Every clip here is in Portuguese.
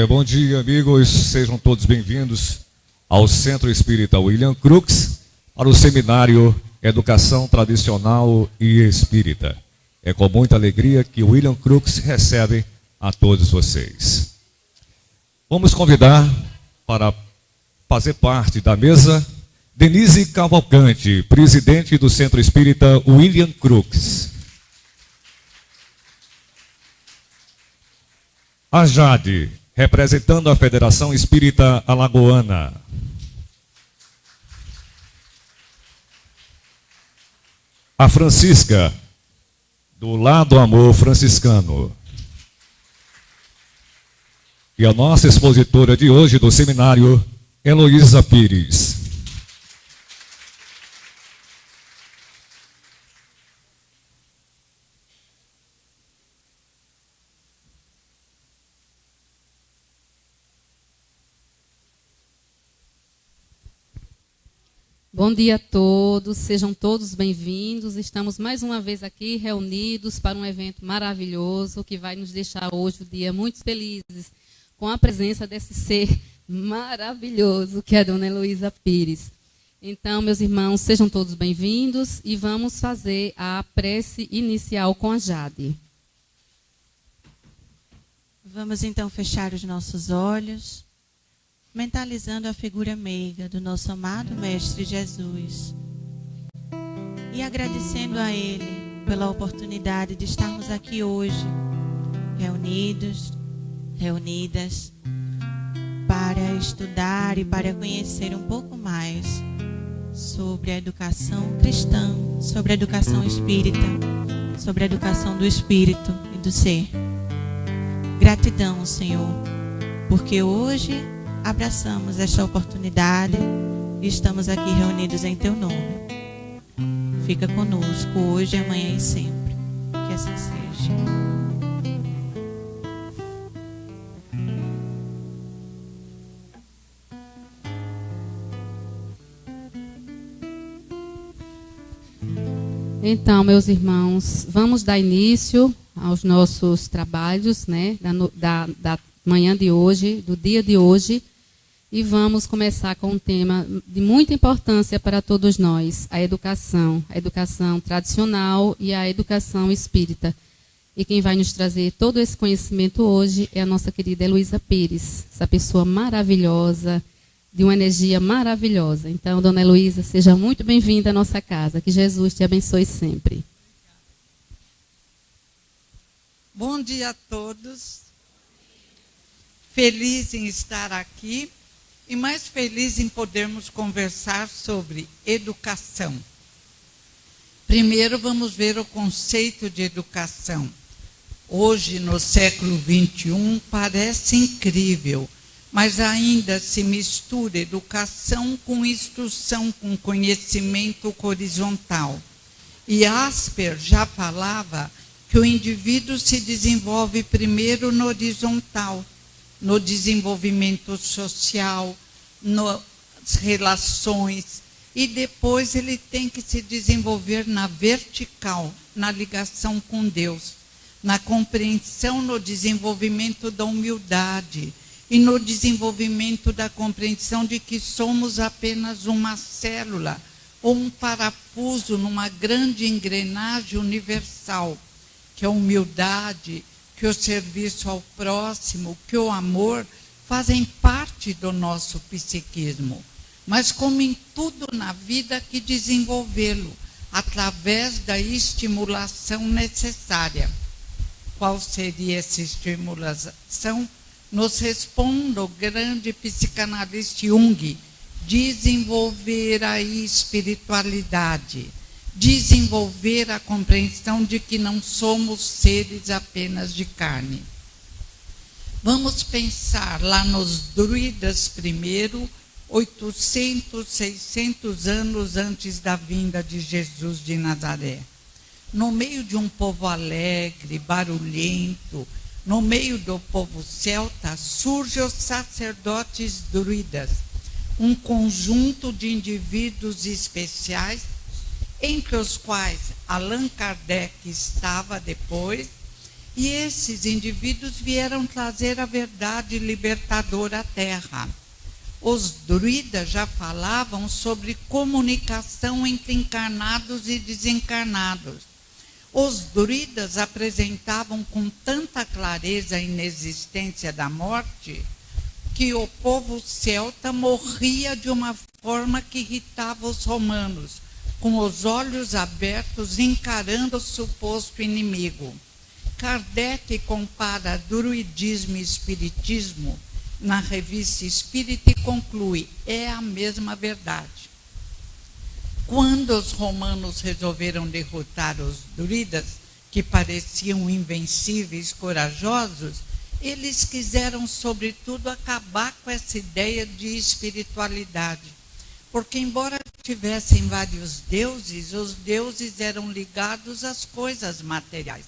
Bom dia, amigos. Sejam todos bem-vindos ao Centro Espírita William Crookes para o seminário Educação Tradicional e Espírita. É com muita alegria que o William Crookes recebe a todos vocês. Vamos convidar para fazer parte da mesa Denise Cavalcante, presidente do Centro Espírita William Crookes. A Jade, representando a Federação Espírita Alagoana. A Francisca, do Lado Amor Franciscano. E a nossa expositora de hoje do seminário, Heloísa Pires. Bom dia a todos, sejam todos bem-vindos. Estamos mais uma vez aqui reunidos para um evento maravilhoso que vai nos deixar hoje o dia muito felizes com a presença desse ser maravilhoso que é a Dona Heloísa Pires. Então, meus irmãos, sejam todos bem-vindos e vamos fazer a prece inicial com a Jade. Vamos então fechar os nossos olhos, mentalizando a figura meiga do nosso amado Mestre Jesus e agradecendo a Ele pela oportunidade de estarmos aqui hoje, reunidos, reunidas, para estudar e para conhecer um pouco mais sobre a educação cristã, sobre a educação espírita, sobre a educação do espírito e do ser. Gratidão, Senhor, porque hoje abraçamos esta oportunidade e estamos aqui reunidos em Teu nome. Fica conosco hoje, amanhã e sempre. Que assim seja. Então, meus irmãos, vamos dar início aos nossos trabalhos, né, da manhã de hoje, do dia de hoje. E vamos começar com um tema de muita importância para todos nós, a educação tradicional e a educação espírita. E quem vai nos trazer todo esse conhecimento hoje é a nossa querida Heloísa Pires, essa pessoa maravilhosa, de uma energia maravilhosa. Então, Dona Heloísa, seja muito bem-vinda à nossa casa. Que Jesus te abençoe sempre. Bom dia a todos. Feliz em estar aqui. E mais feliz em podermos conversar sobre educação. Primeiro vamos ver o conceito de educação. Hoje, no século XXI, parece incrível, mas ainda se mistura educação com instrução, com conhecimento horizontal. E Asper já falava que o indivíduo se desenvolve primeiro no horizontal, no desenvolvimento social, nas relações, e depois ele tem que se desenvolver na vertical, na ligação com Deus, na compreensão, no desenvolvimento da humildade e no desenvolvimento da compreensão de que somos apenas uma célula ou um parafuso numa grande engrenagem universal, que a humildade, que o serviço ao próximo, que o amor fazem parte do nosso psiquismo. Mas como em tudo na vida, que desenvolvê-lo através da estimulação necessária. Qual seria essa estimulação? Nos responde o grande psicanalista Jung: desenvolver a espiritualidade. Desenvolver a compreensão de que não somos seres apenas de carne. Vamos pensar lá nos druidas primeiro, 800, 600 anos antes da vinda de Jesus de Nazaré. No meio de um povo alegre, barulhento, no meio do povo celta, surgem os sacerdotes druidas, um conjunto de indivíduos especiais, entre os quais Allan Kardec estava depois, E esses indivíduos vieram trazer a verdade libertadora à Terra. Os druidas já falavam sobre comunicação entre encarnados e desencarnados. Os druidas apresentavam com tanta clareza a inexistência da morte que o povo celta morria de uma forma que irritava os romanos, com os olhos abertos encarando o suposto inimigo. Kardec compara druidismo e espiritismo na revista Espírita e conclui: é a mesma verdade. Quando os romanos resolveram derrotar os druidas, que pareciam invencíveis, corajosos, eles quiseram, sobretudo, acabar com essa ideia de espiritualidade. Porque, embora tivessem vários deuses, os deuses eram ligados às coisas materiais.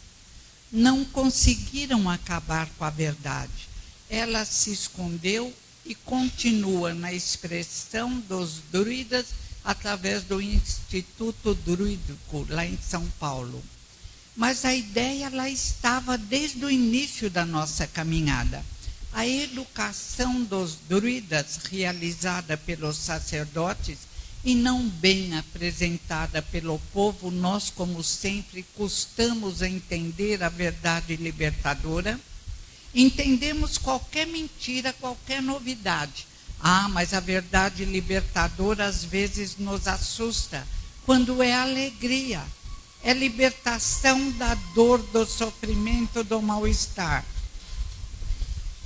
Não conseguiram acabar com a verdade. Ela se escondeu e continua na expressão dos druidas através do Instituto Druídico, lá em São Paulo. Mas a ideia lá estava desde o início da nossa caminhada. A educação dos druidas, realizada pelos sacerdotes e não bem apresentada pelo povo, nós, como sempre, custamos a entender a verdade libertadora. Entendemos qualquer mentira, qualquer novidade. Mas a verdade libertadora às vezes nos assusta, quando é alegria. É libertação da dor, do sofrimento, do mal-estar.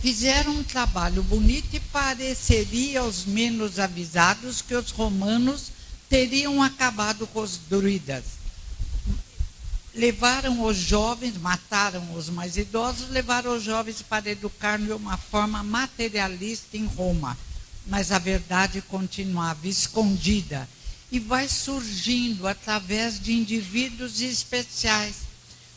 Fizeram um trabalho bonito e pareceria aos menos avisados que os romanos teriam acabado com os druidas. Levaram os jovens, mataram os mais idosos, levaram os jovens para educar de uma forma materialista em Roma. Mas a verdade continuava escondida e vai surgindo através de indivíduos especiais.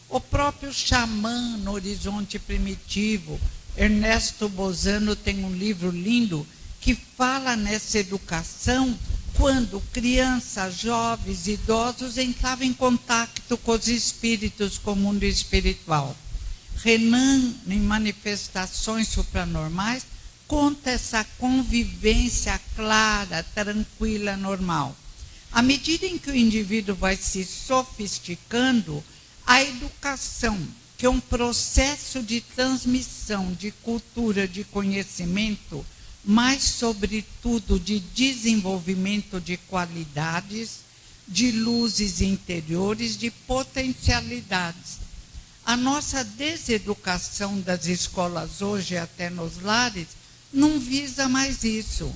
O próprio xamã no Horizonte Primitivo, Ernesto Bozano, tem um livro lindo que fala nessa educação quando crianças, jovens, idosos entravam em contato com os espíritos, com o mundo espiritual. Renan, em Manifestações Supranormais, conta essa convivência clara, tranquila, normal. À medida em que o indivíduo vai se sofisticando, a educação, que é um processo de transmissão de cultura, de conhecimento, mas, sobretudo, de desenvolvimento de qualidades, de luzes interiores, de potencialidades. A nossa deseducação das escolas hoje, até nos lares, não visa mais isso.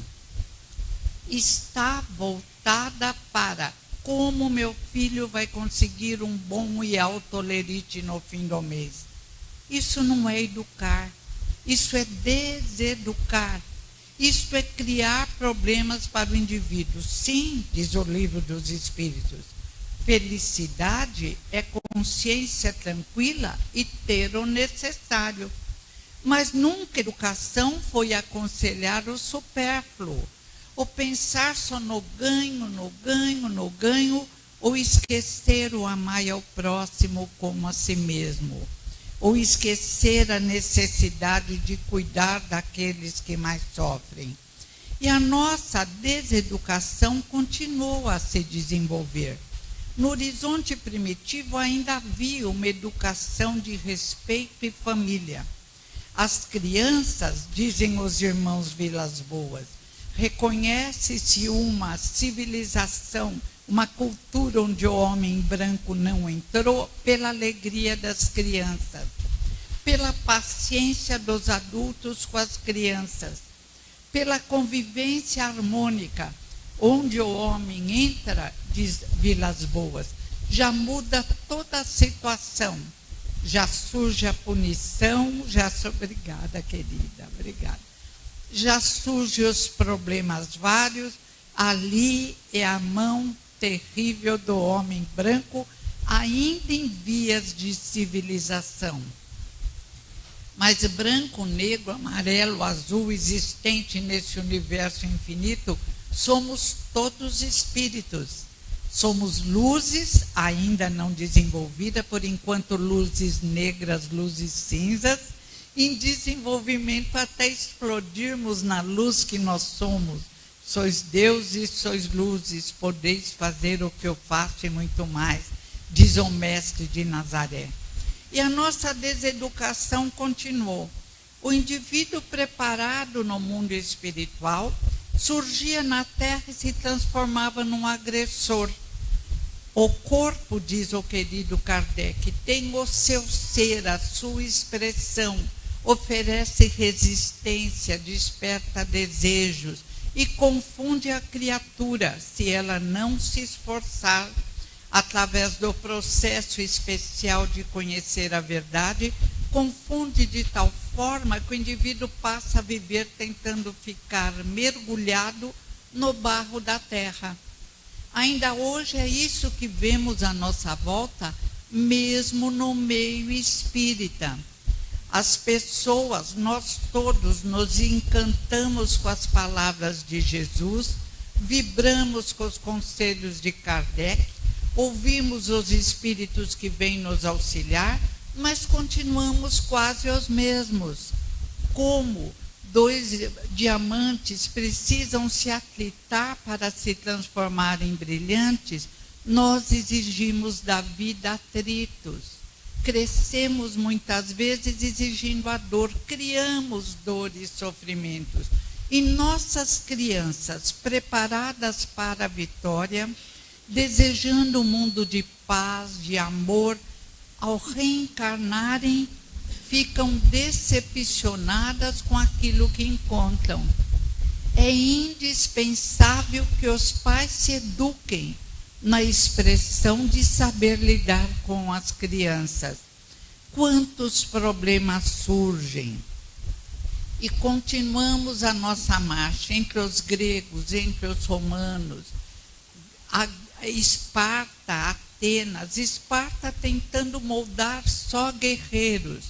Está voltada para como meu filho vai conseguir um bom e alto olerite no fim do mês. Isso não é educar, isso é deseducar. Isso é criar problemas para o indivíduo. Sim, diz o Livro dos Espíritos, felicidade é consciência tranquila e ter o necessário. Mas nunca educação foi aconselhar o supérfluo, ou pensar só no ganho, ou esquecer o amar ao próximo como a si mesmo, ou esquecer a necessidade de cuidar daqueles que mais sofrem. E a nossa deseducação continuou a se desenvolver. No Horizonte Primitivo ainda havia uma educação de respeito e família. As crianças, dizem os irmãos Vilas Boas, reconhece-se uma civilização, uma cultura onde o homem branco não entrou, pela alegria das crianças, pela paciência dos adultos com as crianças, pela convivência harmônica, onde o homem entra, diz Vilas Boas, já muda toda a situação, já surge a punição, obrigada, querida, obrigada. Já surgem os problemas vários, ali é a mão terrível do homem branco, ainda em vias de civilização. Mas branco, negro, amarelo, azul, existente nesse universo infinito, somos todos espíritos. Somos luzes ainda não desenvolvidas, por enquanto luzes negras, luzes cinzas, em desenvolvimento até explodirmos na luz que nós somos. Sois deuses, sois luzes, podeis fazer o que eu faço e muito mais, diz o Mestre de Nazaré. E a nossa deseducação continuou. O indivíduo preparado no mundo espiritual surgia na Terra e se transformava num agressor. O corpo, diz o querido Kardec, tem o seu ser, a sua expressão, oferece resistência, desperta desejos e confunde a criatura se ela não se esforçar através do processo especial de conhecer a verdade, confunde de tal forma que o indivíduo passa a viver tentando ficar mergulhado no barro da terra. Ainda hoje é isso que vemos à nossa volta, mesmo no meio espírita. As pessoas, nós todos nos encantamos com as palavras de Jesus, vibramos com os conselhos de Kardec, ouvimos os espíritos que vêm nos auxiliar, mas continuamos quase os mesmos. Como dois diamantes precisam se aflitar para se transformar em brilhantes, nós exigimos da vida atritos. Crescemos muitas vezes exigindo a dor, criamos dor e sofrimentos. E nossas crianças, preparadas para a vitória, desejando um mundo de paz, de amor, ao reencarnarem, ficam decepcionadas com aquilo que encontram. É indispensável que os pais se eduquem na expressão de saber lidar com as crianças. Quantos problemas surgem? E continuamos a nossa marcha entre os gregos, entre os romanos, a Esparta, Atenas, Esparta tentando moldar só guerreiros.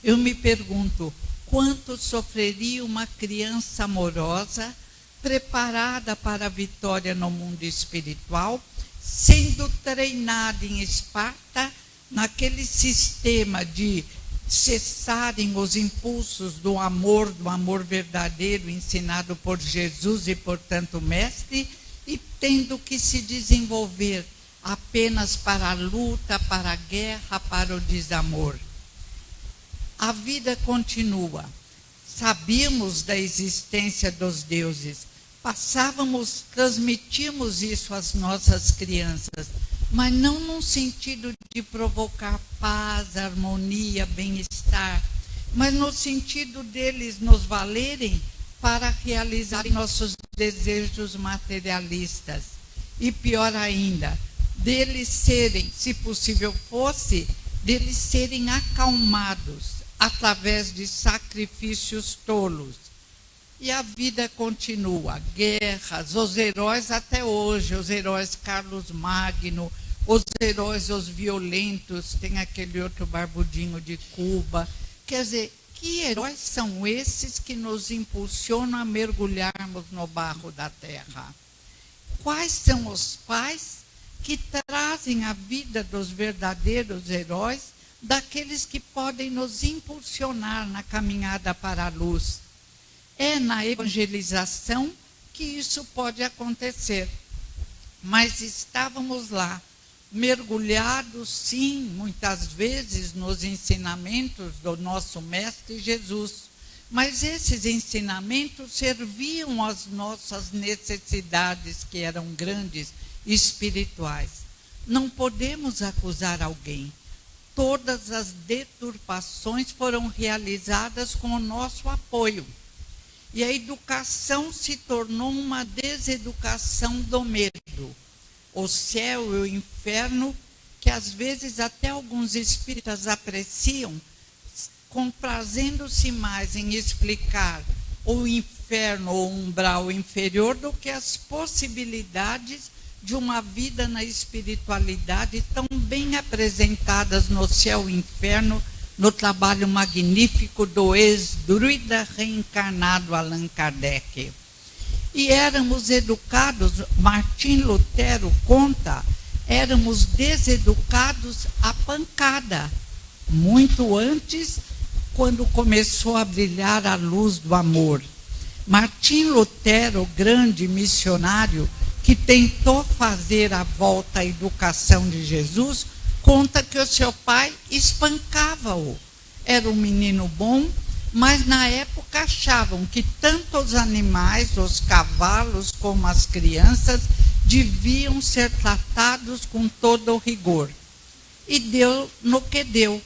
Eu me pergunto, quanto sofreria uma criança amorosa, preparada para a vitória no mundo espiritual, sendo treinada em Esparta, naquele sistema de cessarem os impulsos do amor verdadeiro ensinado por Jesus e, portanto, Mestre, e tendo que se desenvolver apenas para a luta, para a guerra, para o desamor. A vida continua. Sabíamos da existência dos deuses, transmitimos isso às nossas crianças, mas não num sentido de provocar paz, harmonia, bem-estar, mas no sentido deles nos valerem para realizar nossos desejos materialistas. E pior ainda, deles serem, se possível fosse, deles serem acalmados através de sacrifícios tolos. E a vida continua, guerras, os heróis até hoje, os heróis Carlos Magno, os heróis, os violentos, tem aquele outro barbudinho de Cuba. Quer dizer, que heróis são esses que nos impulsionam a mergulharmos no barro da terra? Quais são os pais que trazem a vida dos verdadeiros heróis, daqueles que podem nos impulsionar na caminhada para a luz? É na evangelização que isso pode acontecer. Mas estávamos lá, mergulhados, sim, muitas vezes nos ensinamentos do nosso Mestre Jesus. Mas esses ensinamentos serviam às nossas necessidades, que eram grandes, espirituais. Não podemos acusar alguém. Todas as deturpações foram realizadas com o nosso apoio. E a educação se tornou uma deseducação do medo. O céu e o inferno, que às vezes até alguns espíritas apreciam, comprazendo-se mais em explicar o inferno ou umbral inferior do que as possibilidades de uma vida na espiritualidade tão bem apresentadas no céu e inferno, no trabalho magnífico do ex-druida reencarnado Allan Kardec. e éramos educados, Martim Lutero conta, éramos deseducados à pancada, muito antes, quando começou a brilhar a luz do amor. Martim Lutero, grande missionário, que tentou fazer a volta à educação de Jesus, conta que o seu pai espancava-o. Era um menino bom, mas na época achavam que tanto os animais, os cavalos, como as crianças, deviam ser tratados com todo o rigor. E deu no que deu.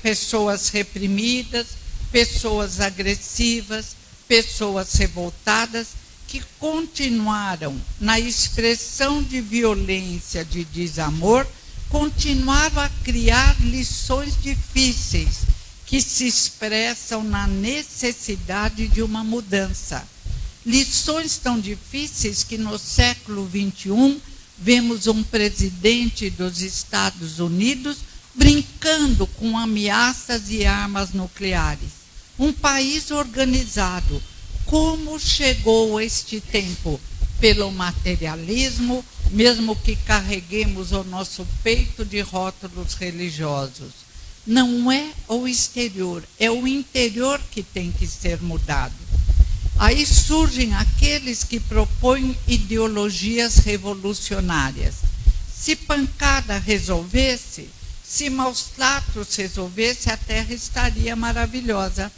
Pessoas reprimidas, pessoas agressivas, pessoas revoltadas, que continuaram na expressão de violência, de desamor, continuaram a criar lições difíceis, que se expressam na necessidade de uma mudança. Lições tão difíceis que no século XXI vemos um presidente dos Estados Unidos brincando com ameaças e armas nucleares. Um país organizado. Como chegou este tempo? Pelo materialismo, mesmo que carreguemos o nosso peito de rótulos religiosos. Não é o exterior, é o interior que tem que ser mudado. Aí surgem aqueles que propõem ideologias revolucionárias. Se pancada resolvesse, se maus tratos resolvesse, a terra estaria maravilhosa.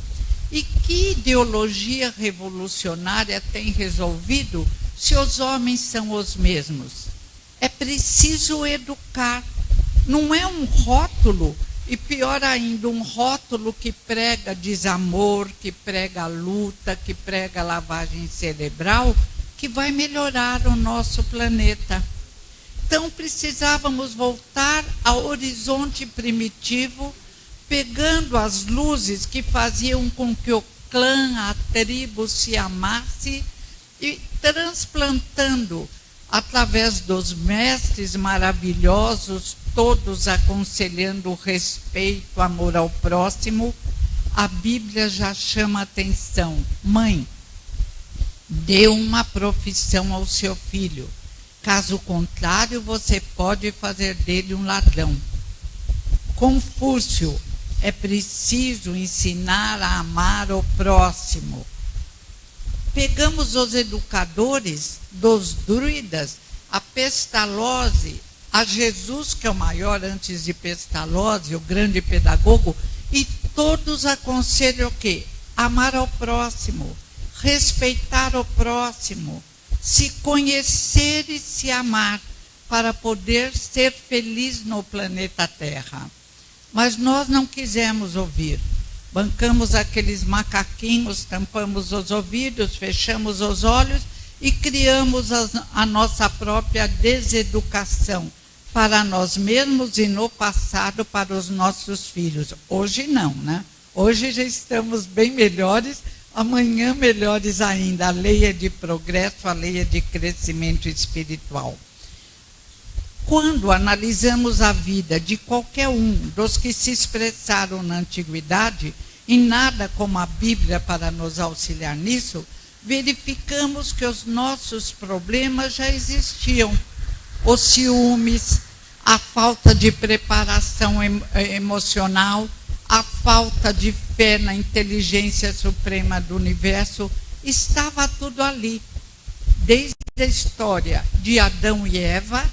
E que ideologia revolucionária tem resolvido se os homens são os mesmos? É preciso educar. Não é um rótulo, e pior ainda, um rótulo que prega desamor, que prega luta, que prega lavagem cerebral, que vai melhorar o nosso planeta. Então precisávamos voltar ao horizonte primitivo, pegando as luzes que faziam com que o clã, a tribo se amasse e transplantando através dos mestres maravilhosos, todos aconselhando o respeito, amor ao próximo. A Bíblia já chama atenção. Mãe, dê uma profissão ao seu filho. Caso contrário, você pode fazer dele um ladrão. Confúcio, é preciso ensinar a amar o próximo. Pegamos os educadores dos druidas, a Pestalozzi, a Jesus, que é o maior antes de Pestalozzi, o grande pedagogo, e todos aconselham o quê? Amar ao próximo, respeitar o próximo, se conhecer e se amar, para poder ser feliz no planeta Terra. Mas nós não quisemos ouvir. Bancamos aqueles macaquinhos, tampamos os ouvidos, fechamos os olhos e criamos a nossa própria deseducação para nós mesmos e no passado para os nossos filhos. Hoje não, né? Hoje já estamos bem melhores, amanhã melhores ainda. A lei é de progresso, a lei é de crescimento espiritual. Quando analisamos a vida de qualquer um dos que se expressaram na antiguidade, e nada como a Bíblia para nos auxiliar nisso, verificamos que os nossos problemas já existiam. Os ciúmes, a falta de preparação emocional, a falta de fé na inteligência suprema do universo, estava tudo ali. Desde a história de Adão e Eva,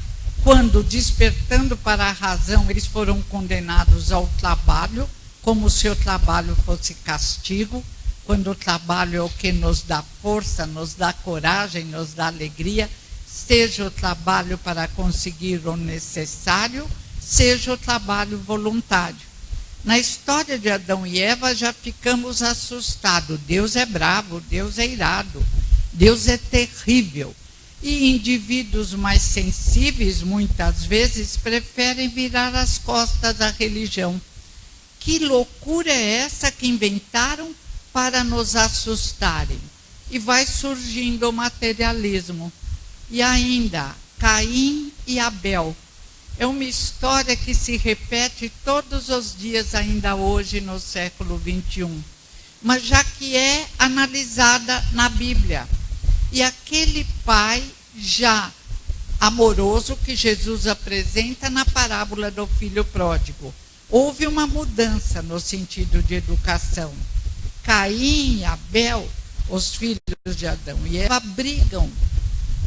quando, despertando para a razão, eles foram condenados ao trabalho, como se o trabalho fosse castigo, quando o trabalho é o que nos dá força, nos dá coragem, nos dá alegria, seja o trabalho para conseguir o necessário, seja o trabalho voluntário. Na história de Adão e Eva já ficamos assustados. Deus é bravo, Deus é irado, Deus é terrível. E indivíduos mais sensíveis, muitas vezes, preferem virar as costas à religião. Que loucura é essa que inventaram para nos assustarem? E vai surgindo o materialismo. E ainda, Caim e Abel. É uma história que se repete todos os dias, ainda hoje, no século XXI. Mas já que é analisada na Bíblia. e aquele pai já amoroso que Jesus apresenta na parábola do filho pródigo. Houve uma mudança no sentido de educação. Caim e Abel, os filhos de Adão e Eva, brigam.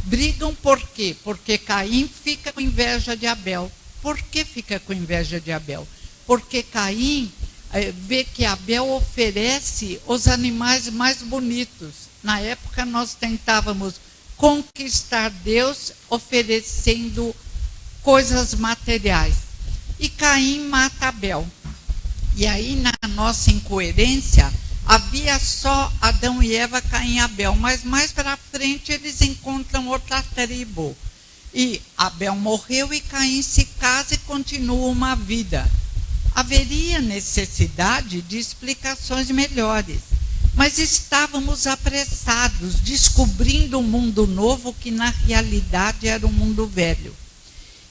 Brigam por quê? Porque Caim fica com inveja de Abel. Por que fica com inveja de Abel? Porque Caim vê que Abel oferece os animais mais bonitos. Na época nós tentávamos conquistar Deus oferecendo coisas materiais. E Caim mata Abel. E aí, na nossa incoerência, havia só Adão e Eva, Caim e Abel, mas mais para frente eles encontram outra tribo. E Abel morreu e Caim se casa e continua uma vida. Haveria necessidade de explicações melhores, mas estávamos apressados, descobrindo um mundo novo que na realidade era um mundo velho.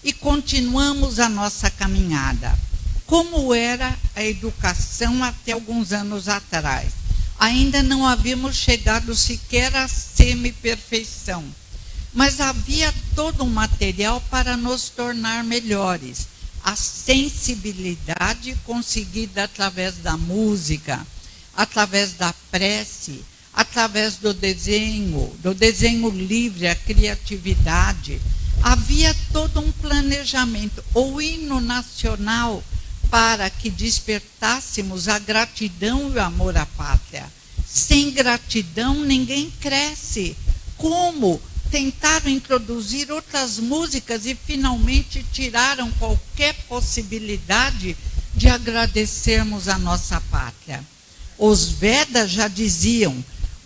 E continuamos a nossa caminhada. Como era a educação até alguns anos atrás? Ainda não havíamos chegado sequer à semi-perfeição, mas havia todo um material para nos tornar melhores. A sensibilidade conseguida através da música, através da prece, através do desenho livre, a criatividade. Havia todo um planejamento. O hino nacional para que despertássemos a gratidão e o amor à pátria. Sem gratidão ninguém cresce. Como? Tentaram introduzir outras músicas e finalmente tiraram qualquer possibilidade de agradecermos a nossa pátria. Os Vedas já diziam,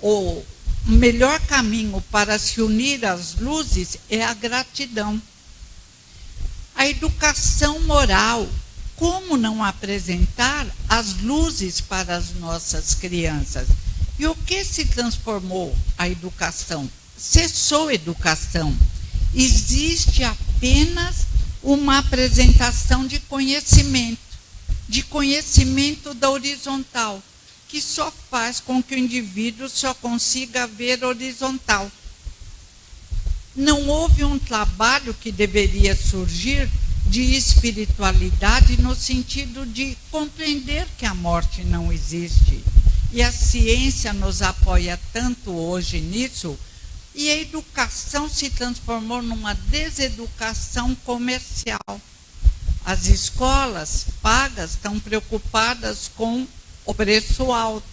o melhor caminho para se unir às luzes é a gratidão. A educação moral, como não apresentar as luzes para as nossas crianças? E o que se transformou a educação? Cessou a educação. Existe apenas uma apresentação de conhecimento da horizontal, que só faz com que o indivíduo só consiga ver horizontal. Não houve um trabalho que deveria surgir de espiritualidade no sentido de compreender que a morte não existe. E a ciência nos apoia tanto hoje nisso, e a educação se transformou numa deseducação comercial. As escolas pagas estão preocupadas com o preço alto.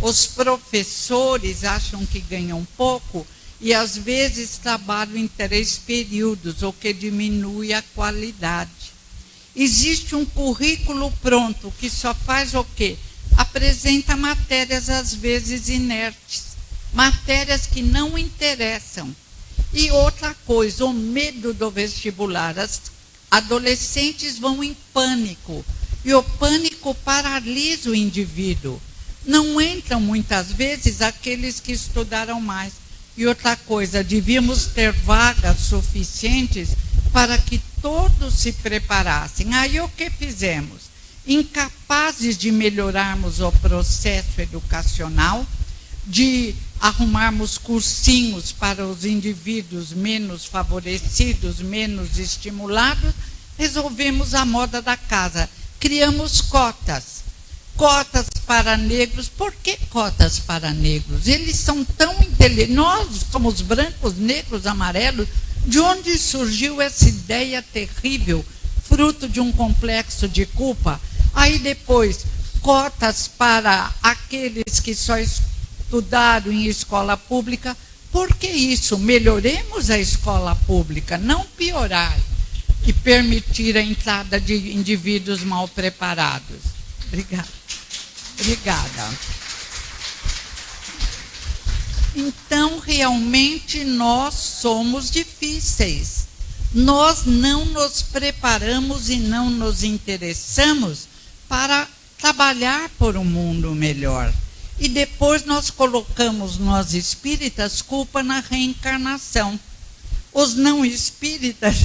Os professores acham que ganham pouco e às vezes trabalham em 3 períodos, o que diminui a qualidade. Existe um currículo pronto que só faz o quê? Apresenta matérias às vezes inertes, matérias que não interessam. E outra coisa, o medo do vestibular. As adolescentes vão em pânico, e o pânico paralisa o indivíduo. Não entram muitas vezes aqueles que estudaram mais. E outra coisa, devíamos ter vagas suficientes para que todos se preparassem. Aí o que fizemos? Incapazes de melhorarmos o processo educacional, de arrumarmos cursinhos para os indivíduos menos favorecidos, menos estimulados, resolvemos a moda da casa. Criamos cotas. Cotas para negros. Por que cotas para negros? Eles são tão inteligentes. Nós somos brancos, negros, amarelos. De onde surgiu essa ideia terrível, fruto de um complexo de culpa? Aí depois, cotas para aqueles que só estudaram em escola pública. Por que isso? Melhoremos a escola pública, não piorar e permitir a entrada de indivíduos mal preparados. Obrigada. Então, realmente, nós somos difíceis. Nós não nos preparamos e não nos interessamos para trabalhar por um mundo melhor. E depois nós colocamos, nós espíritas, culpa na reencarnação. Os não espíritas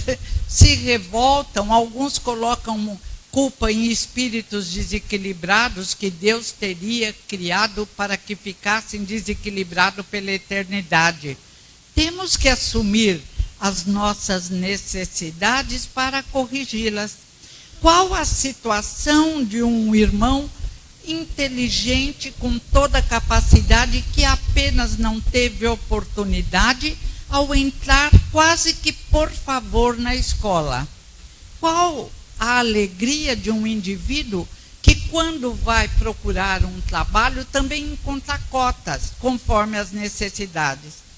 se revoltam, alguns colocam culpa em espíritos desequilibrados que Deus teria criado para que ficassem desequilibrados pela eternidade. Temos que assumir as nossas necessidades para corrigi-las. Qual a situação de um irmão inteligente, com toda a capacidade, que apenas não teve oportunidade ao entrar quase que por favor na escola? Qual a alegria de um indivíduo que, quando vai procurar um trabalho, também encontra cotas, conforme as necessidades?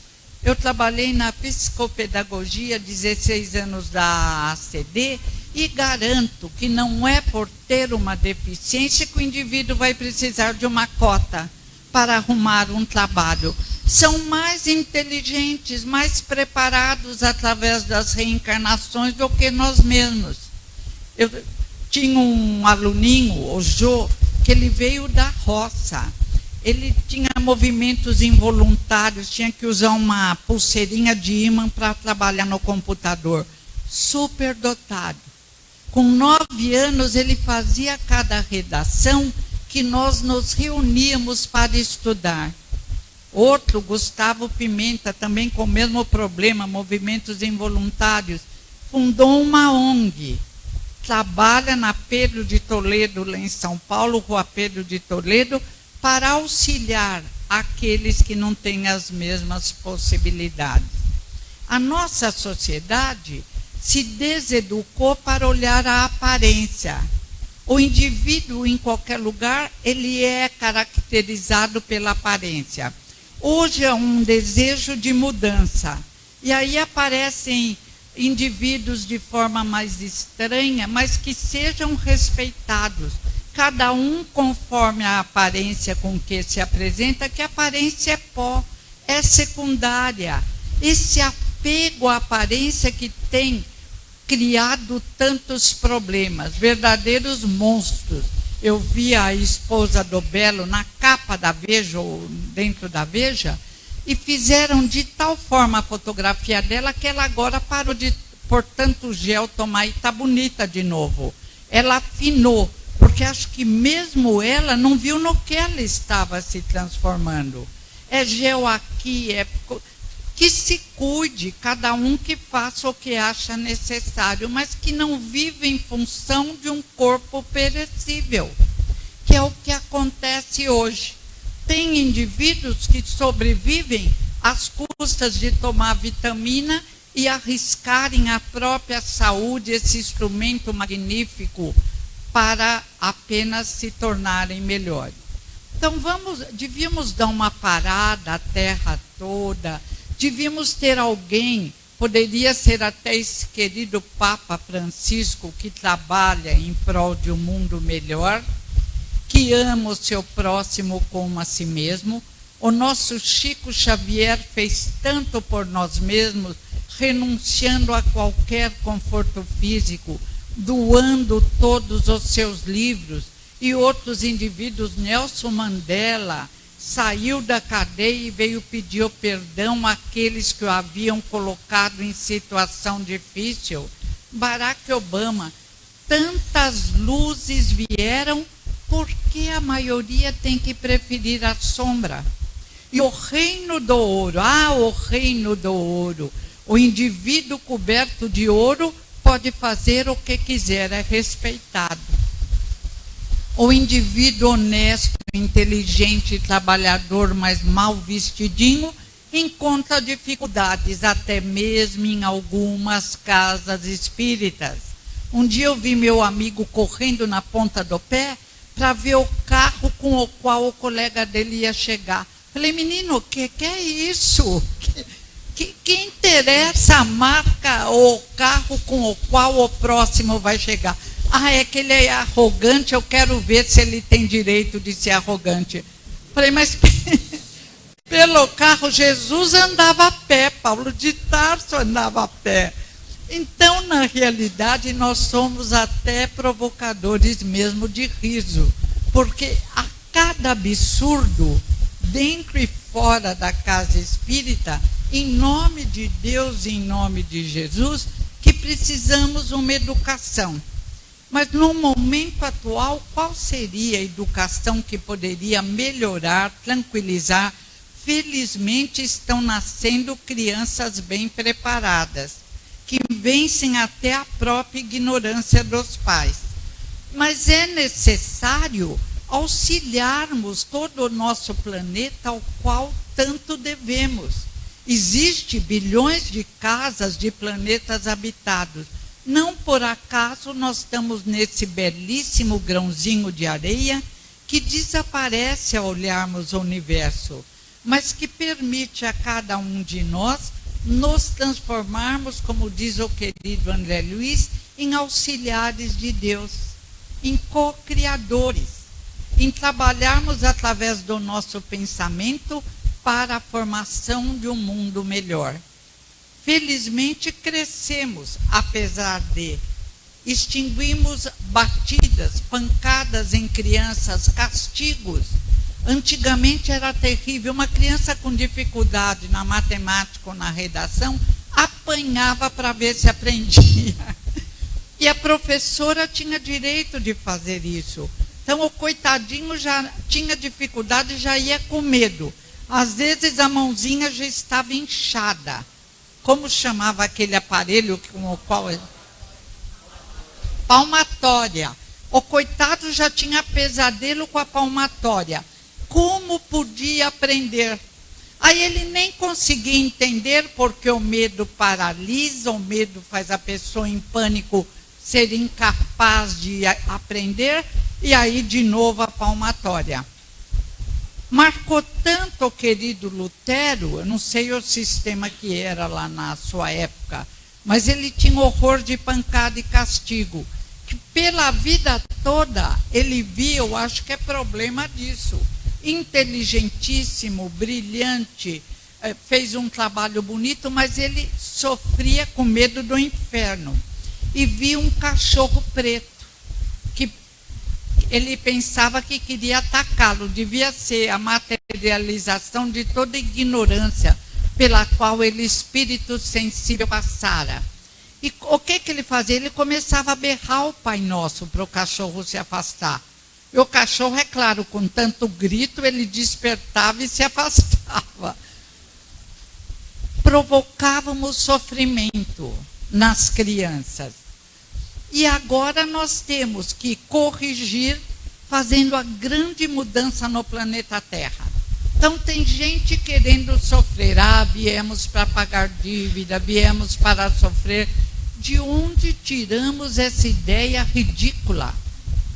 Eu trabalhei na psicopedagogia 16 anos da ACD e garanto que não é por ter uma deficiência que o indivíduo vai precisar de uma cota para arrumar um trabalho. São mais inteligentes, mais preparados através das reencarnações do que nós mesmos. Eu tinha um aluninho, o Jô, que ele veio da roça. Ele tinha movimentos involuntários, tinha que usar uma pulseirinha de ímã para trabalhar no computador. Super dotado. Com 9 anos, ele fazia cada redação que nós nos reuníamos para estudar. Outro, Gustavo Pimenta, também com o mesmo problema, movimentos involuntários, fundou uma ONG. Trabalha na Pedro de Toledo, lá em São Paulo, Rua Pedro de Toledo, para auxiliar aqueles que não têm as mesmas possibilidades. A nossa sociedade se deseducou para olhar a aparência. O indivíduo, em qualquer lugar, ele é caracterizado pela aparência. Hoje é um desejo de mudança. E aí aparecem indivíduos de forma mais estranha, mas que sejam respeitados. Cada um conforme a aparência com que se apresenta, que a aparência é pó, é secundária. Esse apego à aparência que tem criado tantos problemas, verdadeiros monstros. Eu vi a esposa do Belo na capa da Veja, ou dentro da Veja, e fizeram de tal forma a fotografia dela que ela agora parou de, por tanto gel, tomar e está bonita de novo. Ela afinou, porque acho que mesmo ela não viu no que ela estava se transformando. É gel aqui, que se cuide, cada um que faça o que acha necessário, mas que não vive em função de um corpo perecível, que é o que acontece hoje. Tem indivíduos que sobrevivem às custas de tomar vitamina e arriscarem a própria saúde, esse instrumento magnífico, para apenas se tornarem melhores. Então devíamos dar uma parada à terra toda, devíamos ter alguém, poderia ser até esse querido Papa Francisco, que trabalha em prol de um mundo melhor, que ama o seu próximo como a si mesmo. O nosso Chico Xavier fez tanto por nós mesmos, renunciando a qualquer conforto físico, doando todos os seus livros. E outros indivíduos, Nelson Mandela, saiu da cadeia e veio pedir o perdão àqueles que o haviam colocado em situação difícil. Barack Obama, tantas luzes vieram, porque a maioria tem que preferir a sombra. E o reino do ouro, o reino do ouro, o indivíduo coberto de ouro pode fazer o que quiser, é respeitado. O indivíduo honesto, inteligente, trabalhador, mas mal vestidinho, encontra dificuldades, até mesmo em algumas casas espíritas. Um dia eu vi meu amigo correndo na ponta do pé para ver o carro com o qual o colega dele ia chegar. Falei, menino, o que é isso? Que interessa a marca ou o carro com o qual o próximo vai chegar? É que ele é arrogante, eu quero ver se ele tem direito de ser arrogante. Falei, mas pelo carro Jesus andava a pé, Paulo de Tarso andava a pé. Então, na realidade, nós somos até provocadores mesmo de riso, porque a cada absurdo, dentro e fora da casa espírita, em nome de Deus, em nome de Jesus, que precisamos uma educação. Mas no momento atual, qual seria a educação que poderia melhorar, tranquilizar? Felizmente estão nascendo crianças bem preparadas, que vencem até a própria ignorância dos pais. Mas é necessário auxiliarmos todo o nosso planeta ao qual tanto devemos. Existem bilhões de casas de planetas habitados. Não por acaso nós estamos nesse belíssimo grãozinho de areia que desaparece ao olharmos o universo, mas que permite a cada um de nós nos transformarmos, como diz o querido André Luiz, em auxiliares de Deus, em co-criadores, em trabalharmos através do nosso pensamento para a formação de um mundo melhor. Felizmente crescemos, apesar de extinguimos batidas, pancadas em crianças, castigos. Antigamente era terrível, uma criança com dificuldade na matemática ou na redação apanhava para ver se aprendia. E a professora tinha direito de fazer isso. Então o coitadinho já tinha dificuldade, já ia com medo. Às vezes a mãozinha já estava inchada. Como chamava aquele aparelho com o qual... Palmatória. O coitado já tinha pesadelo com a palmatória. Como podia aprender? Aí ele nem conseguia entender, porque o medo paralisa, o medo faz a pessoa em pânico ser incapaz de aprender, e aí de novo a palmatória. Marcou tanto o querido Lutero, eu não sei o sistema que era lá na sua época, mas ele tinha horror de pancada e castigo, que pela vida toda ele via, eu acho que é problema disso, inteligentíssimo, brilhante, fez um trabalho bonito, mas ele sofria com medo do inferno, e via um cachorro preto, ele pensava que queria atacá-lo, devia ser a materialização de toda ignorância pela qual ele, espírito sensível, passara. E o que ele fazia? Ele começava a berrar o Pai Nosso para o cachorro se afastar. E o cachorro, é claro, com tanto grito, ele despertava e se afastava. Provocávamos sofrimento nas crianças. E agora nós temos que corrigir, fazendo a grande mudança no planeta Terra. Então tem gente querendo sofrer. Viemos para pagar dívida, viemos para sofrer. De onde tiramos essa ideia ridícula?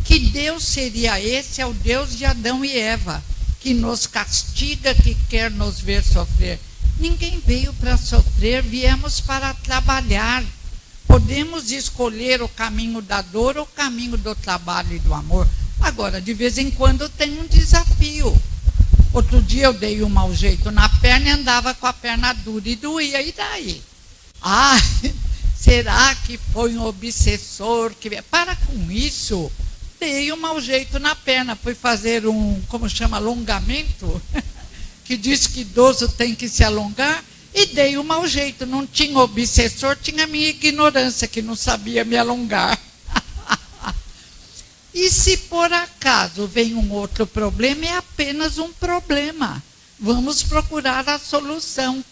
Que Deus seria esse? É o Deus de Adão e Eva, que nos castiga, que quer nos ver sofrer. Ninguém veio para sofrer, viemos para trabalhar. Podemos escolher o caminho da dor ou o caminho do trabalho e do amor. Agora, de vez em quando tem um desafio. Outro dia eu dei um mau jeito na perna e andava com a perna dura e doía. E daí? Será que foi um obsessor? Para com isso. Dei um mau jeito na perna. Fui fazer alongamento, que diz que idoso tem que se alongar. E dei um mau jeito, não tinha obsessor, tinha minha ignorância, que não sabia me alongar. E se por acaso vem um outro problema, é apenas um problema. Vamos procurar a solução.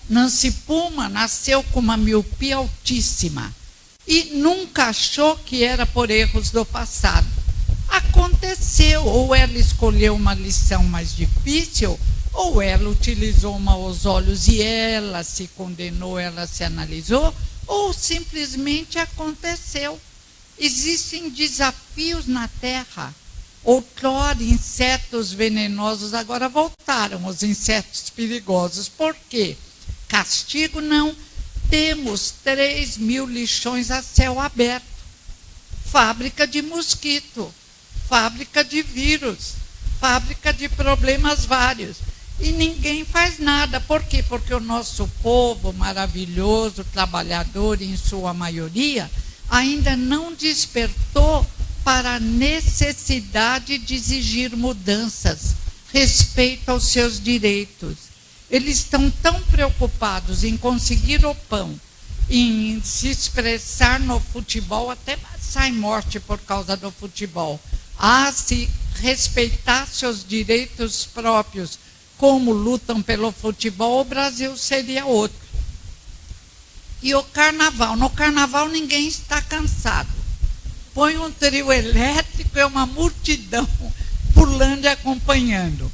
Nancy Puma nasceu com uma miopia altíssima e nunca achou que era por erros do passado. Aconteceu, ou ela escolheu uma lição mais difícil, ou ela utilizou os olhos e ela se condenou, ela se analisou, ou simplesmente aconteceu. Existem desafios na Terra. Outrora, insetos venenosos, agora voltaram os insetos perigosos. Por quê? Castigo não. Temos 3.000 lixões a céu aberto. Fábrica de mosquito, fábrica de vírus, fábrica de problemas vários. E ninguém faz nada. Por quê? Porque o nosso povo maravilhoso, trabalhador em sua maioria, ainda não despertou para a necessidade de exigir mudanças, respeito aos seus direitos. Eles estão tão preocupados em conseguir o pão em se expressar no futebol, até sai morte por causa do futebol. Se respeitar seus direitos próprios, como lutam pelo futebol, o Brasil seria outro. E o carnaval? No carnaval ninguém está cansado. Põe um trio elétrico e uma multidão pulando e acompanhando.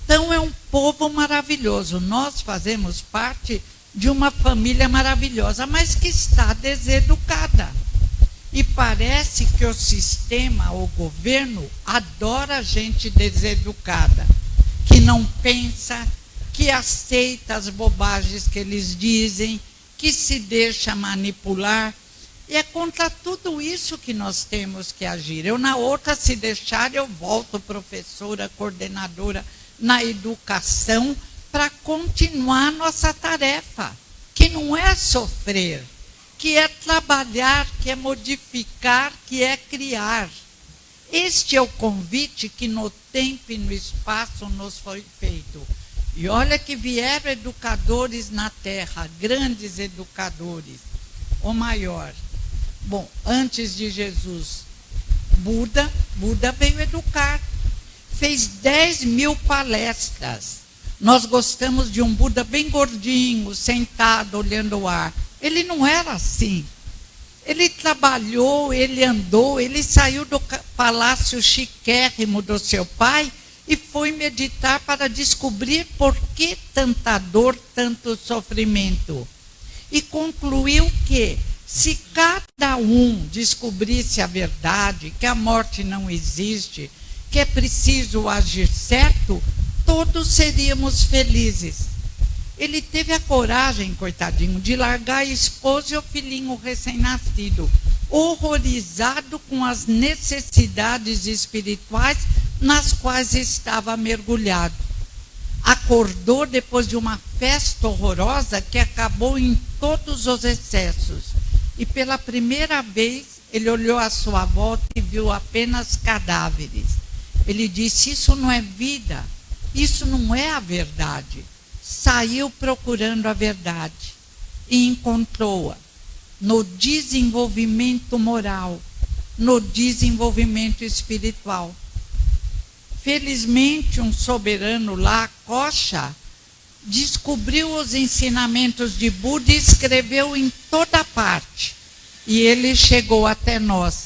Então é um povo maravilhoso. Nós fazemos parte de uma família maravilhosa, mas que está deseducada. E parece que o sistema, o governo, adora gente deseducada, que não pensa, que aceita as bobagens que eles dizem, que se deixa manipular. E é contra tudo isso que nós temos que agir. Eu, na outra, se deixar, eu volto professora, coordenadora na educação, para continuar nossa tarefa, que não é sofrer, que é trabalhar, que é modificar, que é criar. Este é o convite que no tempo e no espaço nos foi feito. E olha que vieram educadores na Terra, grandes educadores. O maior. Bom, antes de Jesus, Buda veio educar. Fez 10.000 palestras. Nós gostamos de um Buda bem gordinho, sentado, olhando o ar. Ele não era assim. Ele trabalhou, ele andou, ele saiu do palácio chiquérrimo do seu pai e foi meditar para descobrir por que tanta dor, tanto sofrimento. E concluiu que, se cada um descobrisse a verdade, que a morte não existe, que é preciso agir certo, todos seríamos felizes. Ele teve a coragem, coitadinho, de largar a esposa e o filhinho recém-nascido, horrorizado com as necessidades espirituais nas quais estava mergulhado. Acordou depois de uma festa horrorosa que acabou em todos os excessos. E pela primeira vez ele olhou à sua volta e viu apenas cadáveres. Ele disse: isso não é vida, isso não é a verdade. Saiu procurando a verdade e encontrou-a no desenvolvimento moral, no desenvolvimento espiritual. Felizmente, um soberano lá, Kocha, descobriu os ensinamentos de Buda e escreveu em toda parte. E ele chegou até nós,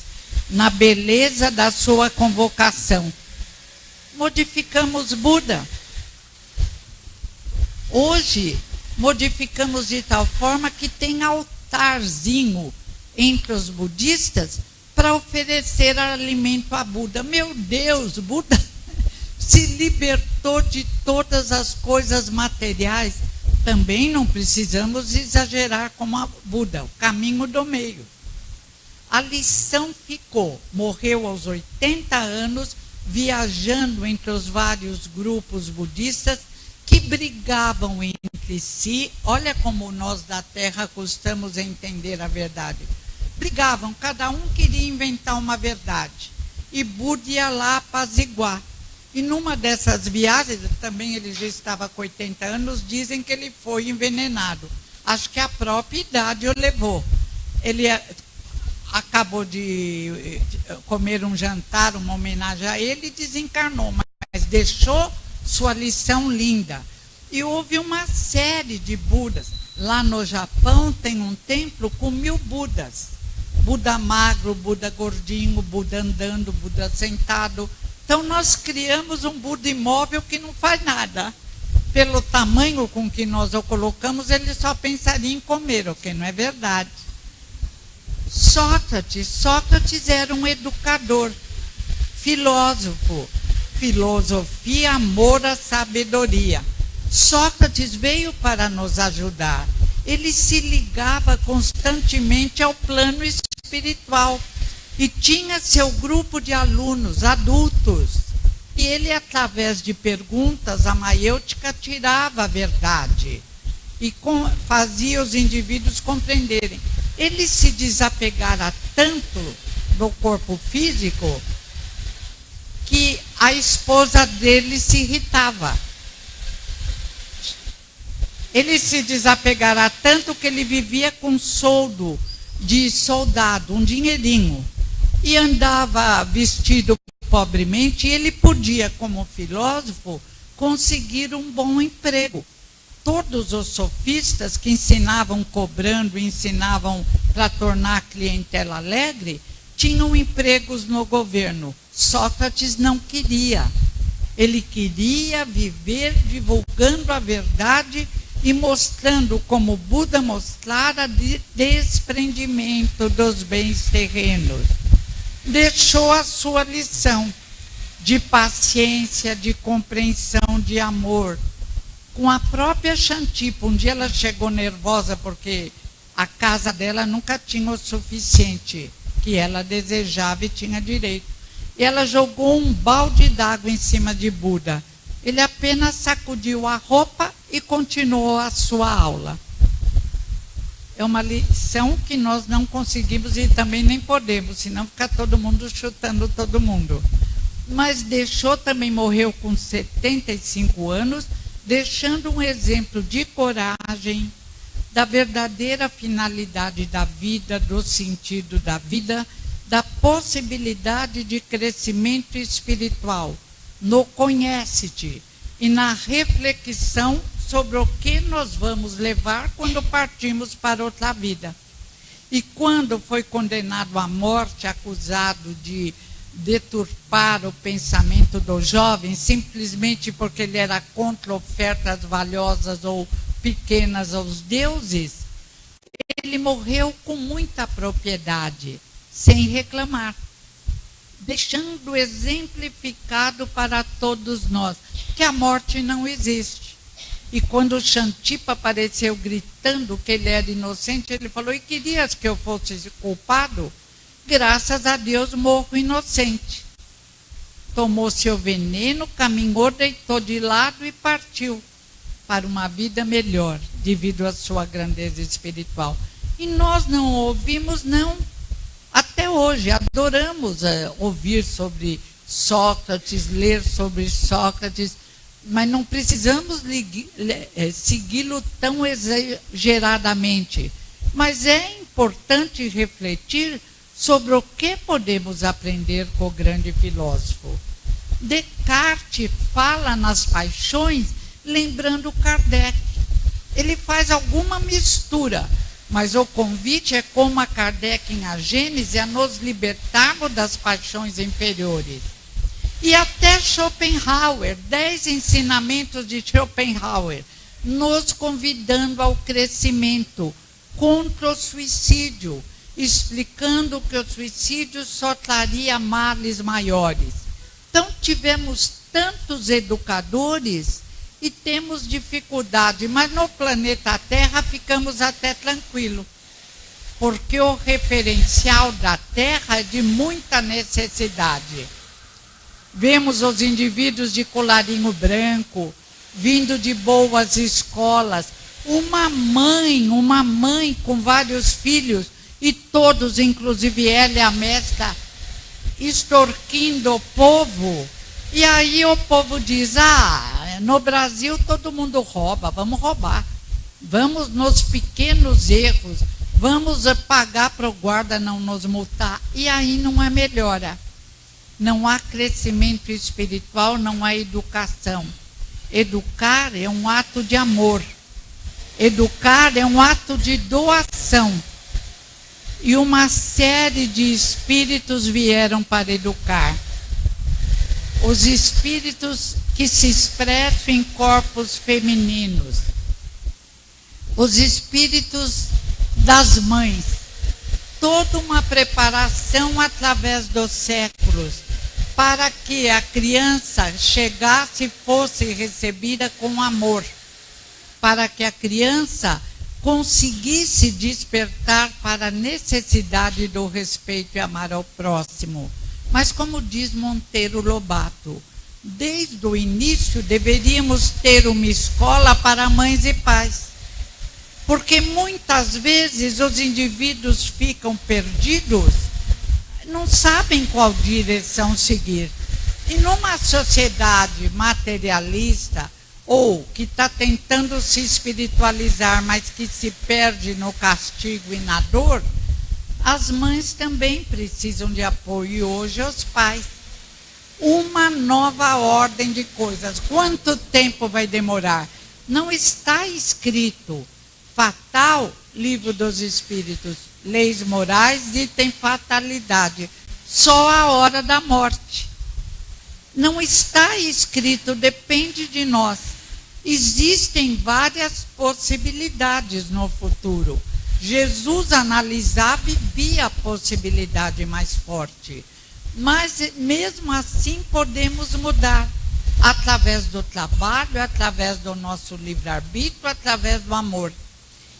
na beleza da sua convocação. Modificamos Buda. Hoje, modificamos de tal forma que tem altarzinho entre os budistas para oferecer alimento a Buda. Meu Deus, Buda se libertou de todas as coisas materiais. Também não precisamos exagerar como a Buda, o caminho do meio. A lição ficou, morreu aos 80 anos, viajando entre os vários grupos budistas que brigavam entre si. Olha como nós da Terra custamos entender a verdade. Brigavam, cada um queria inventar uma verdade. E Buda ia lá apaziguar. E numa dessas viagens, também ele já estava com 80 anos, dizem que ele foi envenenado. Acho que a própria idade o levou. Ele acabou de comer um jantar, uma homenagem a ele, e desencarnou, mas deixou sua lição linda. E houve uma série de Budas. Lá no Japão tem um templo com 1000 Budas. Buda magro, Buda gordinho, Buda andando, Buda sentado. Então nós criamos um Buda imóvel que não faz nada. Pelo tamanho com que nós o colocamos, ele só pensaria em comer, o que não é verdade. Sócrates era um educador, filósofo, filosofia, amor à sabedoria. Sócrates veio para nos ajudar. Ele se ligava constantemente ao plano espiritual e tinha seu grupo de alunos, adultos. E ele, através de perguntas, a maiêutica tirava a verdade e fazia os indivíduos compreenderem. Ele se desapegara tanto do corpo físico que a esposa dele se irritava. Ele se desapegará tanto que ele vivia com soldo de soldado, um dinheirinho, e andava vestido pobremente, e ele podia, como filósofo, conseguir um bom emprego. Todos os sofistas que ensinavam cobrando, ensinavam para tornar a clientela alegre, tinham empregos no governo. Sócrates não queria. Ele queria viver divulgando a verdade e mostrando, como Buda mostrara, de desprendimento dos bens terrenos. Deixou a sua lição de paciência, de compreensão, de amor. Com a própria Xantipa, um dia ela chegou nervosa porque a casa dela nunca tinha o suficiente que ela desejava e tinha direito. E ela jogou um balde d'água em cima de Buda. Ele apenas sacudiu a roupa e continuou a sua aula. É uma lição que nós não conseguimos e também nem podemos, senão fica todo mundo chutando todo mundo. Mas deixou, também morreu com 75 anos, deixando um exemplo de coragem, da verdadeira finalidade da vida, do sentido da vida, da possibilidade de crescimento espiritual, no conhece-te e na reflexão sobre o que nós vamos levar quando partimos para outra vida. E quando foi condenado à morte, acusado de deturpar o pensamento do jovem, simplesmente porque ele era contra ofertas valiosas ou pequenas aos deuses, ele morreu com muita propriedade, sem reclamar, deixando exemplificado para todos nós que a morte não existe. E quando Xantipa apareceu gritando que ele era inocente, ele falou: e querias que eu fosse culpado? Graças a Deus morro inocente. Tomou seu veneno, caminhou, deitou de lado e partiu para uma vida melhor, devido à sua grandeza espiritual. E nós não ouvimos, não. Até hoje, adoramos ouvir sobre Sócrates, ler sobre Sócrates, mas não precisamos segui-lo tão exageradamente. Mas é importante refletir sobre o que podemos aprender com o grande filósofo. Descartes fala nas paixões lembrando Kardec. Ele faz alguma mistura, mas o convite é, como a Kardec em A Gênese, a nos libertarmos das paixões inferiores. E até Schopenhauer, 10 ensinamentos de Schopenhauer, nos convidando ao crescimento contra o suicídio, explicando que o suicídio só traria males maiores. Então, tivemos tantos educadores e temos dificuldade, mas no planeta Terra ficamos até tranquilos, porque o referencial da Terra é de muita necessidade. Vemos os indivíduos de colarinho branco, vindo de boas escolas, uma mãe com vários filhos, e todos, inclusive ela, a mestra, extorquindo o povo. E aí o povo diz: no Brasil todo mundo rouba, vamos roubar. Vamos nos pequenos erros, vamos pagar para o guarda não nos multar. E aí não há melhora. Não há crescimento espiritual, não há educação. Educar é um ato de amor. Educar é um ato de doação. E uma série de espíritos vieram para educar. Os espíritos que se expressam em corpos femininos. Os espíritos das mães. Toda uma preparação através dos séculos, para que a criança chegasse e fosse recebida com amor. Para que a criança conseguisse despertar para a necessidade do respeito e amar ao próximo. Mas, como diz Monteiro Lobato, desde o início deveríamos ter uma escola para mães e pais. Porque muitas vezes os indivíduos ficam perdidos, não sabem qual direção seguir. E numa sociedade materialista, ou que está tentando se espiritualizar, mas que se perde no castigo e na dor, as mães também precisam de apoio, e hoje os pais. Uma nova ordem de coisas. Quanto tempo vai demorar? Não está escrito. Fatal, livro dos Espíritos, leis morais dizem fatalidade. Só a hora da morte. Não está escrito, depende de nós. Existem várias possibilidades no futuro. Jesus analisava e via a possibilidade mais forte. Mas mesmo assim podemos mudar. Através do trabalho, através do nosso livre-arbítrio, através do amor.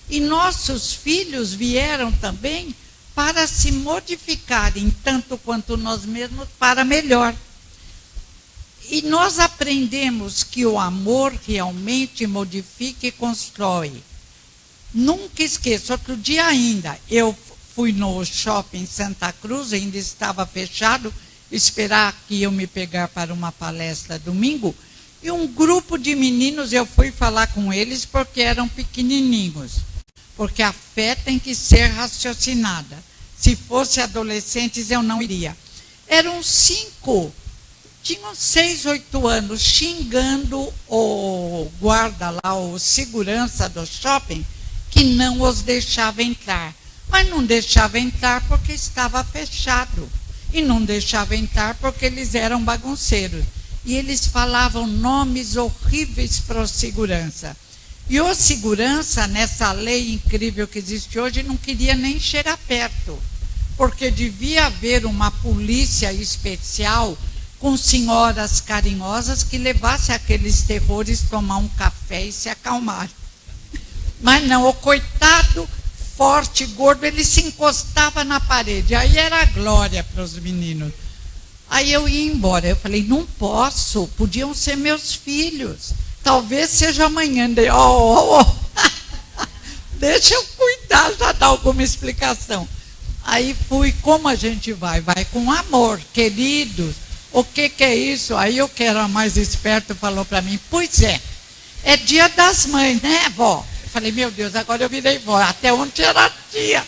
E nossos filhos vieram também para se modificarem, tanto quanto nós mesmos, para melhor. E nós aprendemos que o amor realmente modifica e constrói. Nunca esqueço, outro dia ainda, eu fui no shopping Santa Cruz, ainda estava fechado, esperar que iam me pegar para uma palestra domingo, e um grupo de meninos, eu fui falar com eles porque eram pequenininhos, porque a fé tem que ser raciocinada. Se fosse adolescentes, eu não iria. Eram 5, tinham 6, 8 anos, xingando o guarda lá, o segurança do shopping, que não os deixava entrar. Mas não deixava entrar porque estava fechado. E não deixava entrar porque eles eram bagunceiros. E eles falavam nomes horríveis para o segurança. E o segurança, nessa lei incrível que existe hoje, não queria nem chegar perto. Porque devia haver uma polícia especial com senhoras carinhosas que levasse aqueles terrores tomar um café e se acalmar. Mas não, o coitado, forte, gordo, ele se encostava na parede. Aí era a glória para os meninos. Aí eu ia embora. Eu falei, não posso, podiam ser meus filhos. Talvez seja amanhã. Deixa eu cuidar, já dá alguma explicação. Aí fui, como a gente vai? Vai com amor, queridos. O que é isso? Aí o que era mais esperto falou para mim, pois é dia das mães, né, vó? Eu falei, meu Deus, agora eu virei vó, até ontem era tia.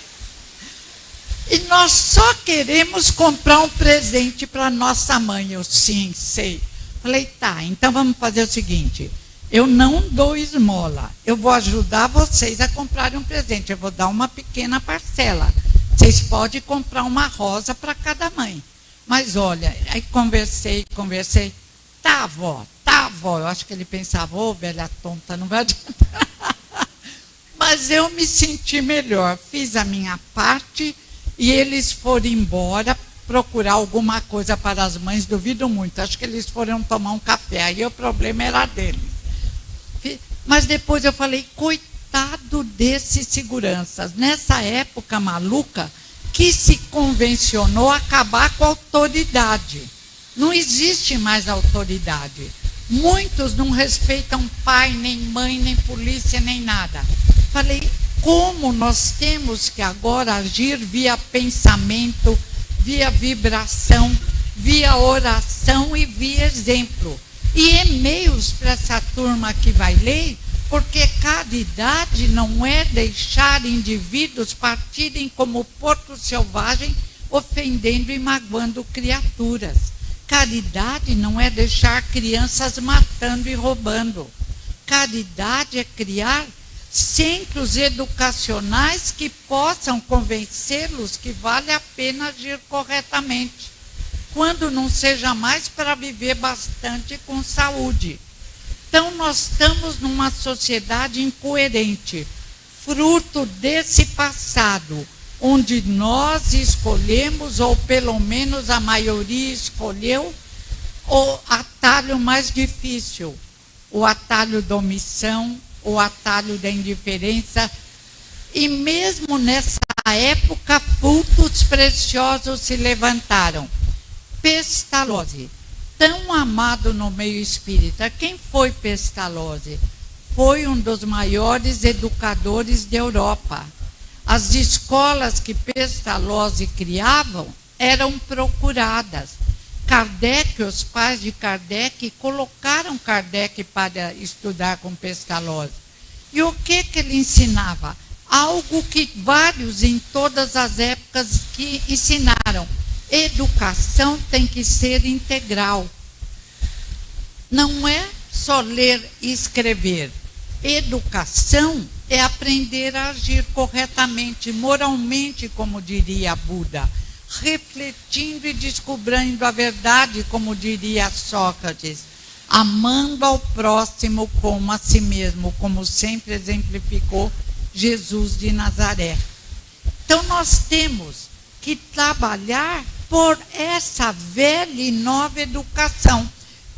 E nós só queremos comprar um presente para nossa mãe. Eu, sim, sei. Falei, tá, então vamos fazer o seguinte, eu não dou esmola, eu vou ajudar vocês a comprarem um presente, eu vou dar uma pequena parcela. Vocês podem comprar uma rosa para cada mãe. Mas olha, aí conversei, tá, vó, eu acho que ele pensava, ô, velha tonta, não vai adiantar. Mas eu me senti melhor, fiz a minha parte e eles foram embora procurar alguma coisa para as mães, duvido muito, acho que eles foram tomar um café, aí o problema era deles. Mas depois eu falei, coitado desses seguranças, nessa época maluca, que se convencionou acabar com a autoridade. Não existe mais autoridade. Muitos não respeitam pai, nem mãe, nem polícia, nem nada. Falei, como nós temos que agora agir via pensamento, via vibração, via oração e via exemplo. E e-mails para essa turma que vai ler, porque caridade não é deixar indivíduos partirem como porco selvagem, ofendendo e magoando criaturas. Caridade não é deixar crianças matando e roubando. Caridade é criar centros educacionais que possam convencê-los que vale a pena agir corretamente, quando não seja mais para viver bastante com saúde. Então, nós estamos numa sociedade incoerente, fruto desse passado, onde nós escolhemos, ou pelo menos a maioria escolheu, o atalho mais difícil, o atalho da omissão, o atalho da indiferença. E mesmo nessa época, frutos preciosos se levantaram. Pestalozzi, tão amado no meio espírita. Quem foi Pestalozzi? Foi um dos maiores educadores da Europa. As escolas que Pestalozzi criavam eram procuradas. Kardec, os pais de Kardec, colocaram Kardec para estudar com Pestalozzi. E o que ele ensinava? Algo que vários em todas as épocas que ensinaram. Educação tem que ser integral. Não é só ler e escrever. Educação é aprender a agir corretamente, moralmente, como diria Buda, refletindo e descobrindo a verdade, como diria Sócrates, amando ao próximo como a si mesmo, como sempre exemplificou Jesus de Nazaré. Então nós temos que trabalhar por essa velha e nova educação.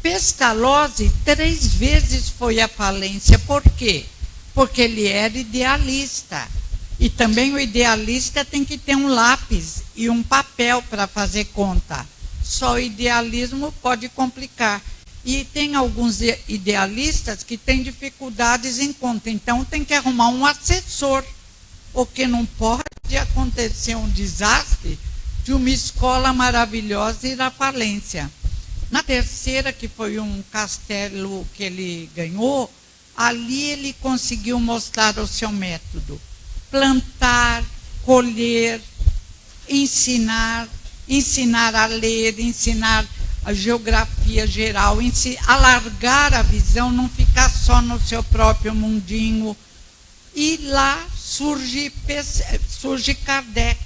Pestalozzi 3 vezes foi à falência. Por quê? Porque ele era idealista. E também o idealista tem que ter um lápis e um papel para fazer conta. Só o idealismo pode complicar. E tem alguns idealistas que têm dificuldades em conta. Então tem que arrumar um assessor. Porque não pode acontecer um desastre de uma escola maravilhosa ir à falência. Na terceira, que foi um castelo que ele ganhou, ali ele conseguiu mostrar o seu método. Plantar, colher, ensinar a ler, ensinar a geografia geral, alargar a visão, não ficar só no seu próprio mundinho. E lá surge Kardec.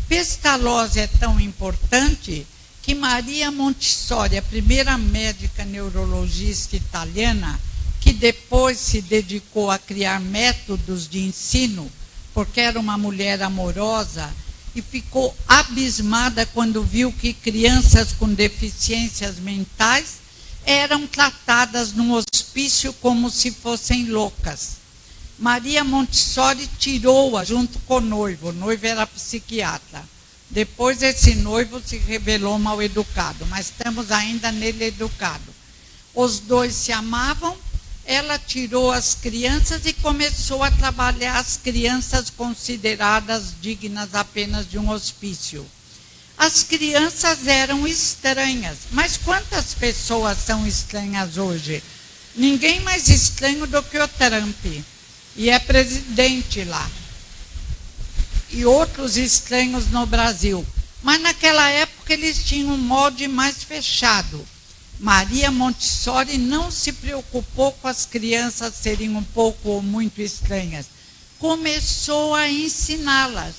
Pestalozzi é tão importante que Maria Montessori, a primeira médica neurologista italiana, que depois se dedicou a criar métodos de ensino, porque era uma mulher amorosa, e ficou abismada quando viu que crianças com deficiências mentais eram tratadas num hospício como se fossem loucas. Maria Montessori tirou-a junto com o noivo era psiquiatra. Depois esse noivo se revelou mal educado, mas estamos ainda nele educado. Os dois se amavam, ela tirou as crianças e começou a trabalhar as crianças consideradas dignas apenas de um hospício. As crianças eram estranhas, mas quantas pessoas são estranhas hoje? Ninguém mais estranho do que o Trump, e é presidente lá. E outros estranhos no Brasil. Mas naquela época eles tinham um molde mais fechado. Maria Montessori não se preocupou com as crianças serem um pouco ou muito estranhas. Começou a ensiná-las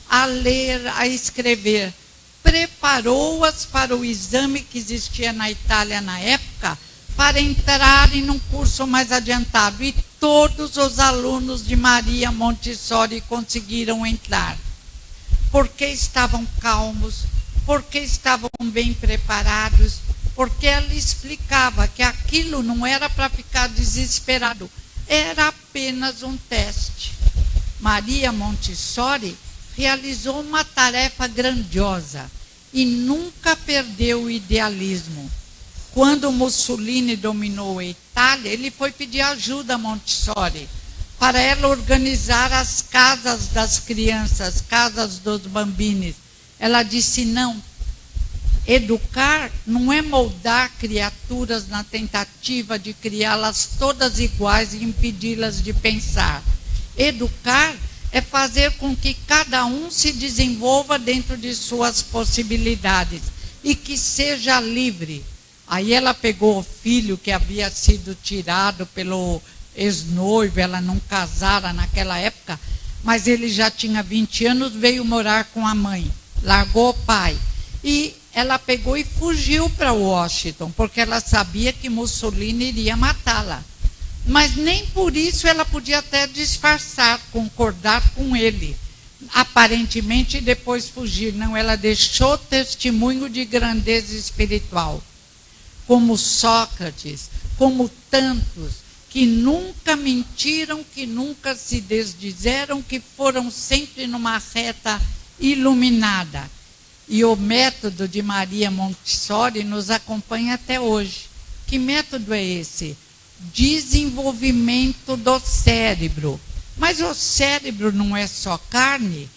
a ler, a escrever. Preparou-as para o exame que existia na Itália na época, para entrarem num curso mais adiantado. E todos os alunos de Maria Montessori conseguiram entrar. Porque estavam calmos, porque estavam bem preparados, porque ela explicava que aquilo não era para ficar desesperado, era apenas um teste. Maria Montessori realizou uma tarefa grandiosa e nunca perdeu o idealismo. Quando Mussolini dominou a Itália, ele foi pedir ajuda a Montessori para ela organizar as casas das crianças, casas dos bambini. Ela disse: não, educar não é moldar criaturas na tentativa de criá-las todas iguais e impedi-las de pensar. Educar é fazer com que cada um se desenvolva dentro de suas possibilidades e que seja livre. Aí ela pegou o filho que havia sido tirado pelo ex-noivo, ela não casara naquela época, mas ele já tinha 20 anos, veio morar com a mãe, largou o pai. E ela pegou e fugiu para Washington, porque ela sabia que Mussolini iria matá-la. Mas nem por isso ela podia até disfarçar, concordar com ele. Aparentemente depois fugir. Não, ela deixou testemunho de grandeza espiritual. Como Sócrates, como tantos, que nunca mentiram, que nunca se desdizeram, que foram sempre numa reta iluminada. E o método de Maria Montessori nos acompanha até hoje. Que método é esse? Desenvolvimento do cérebro. Mas o cérebro não é só carne.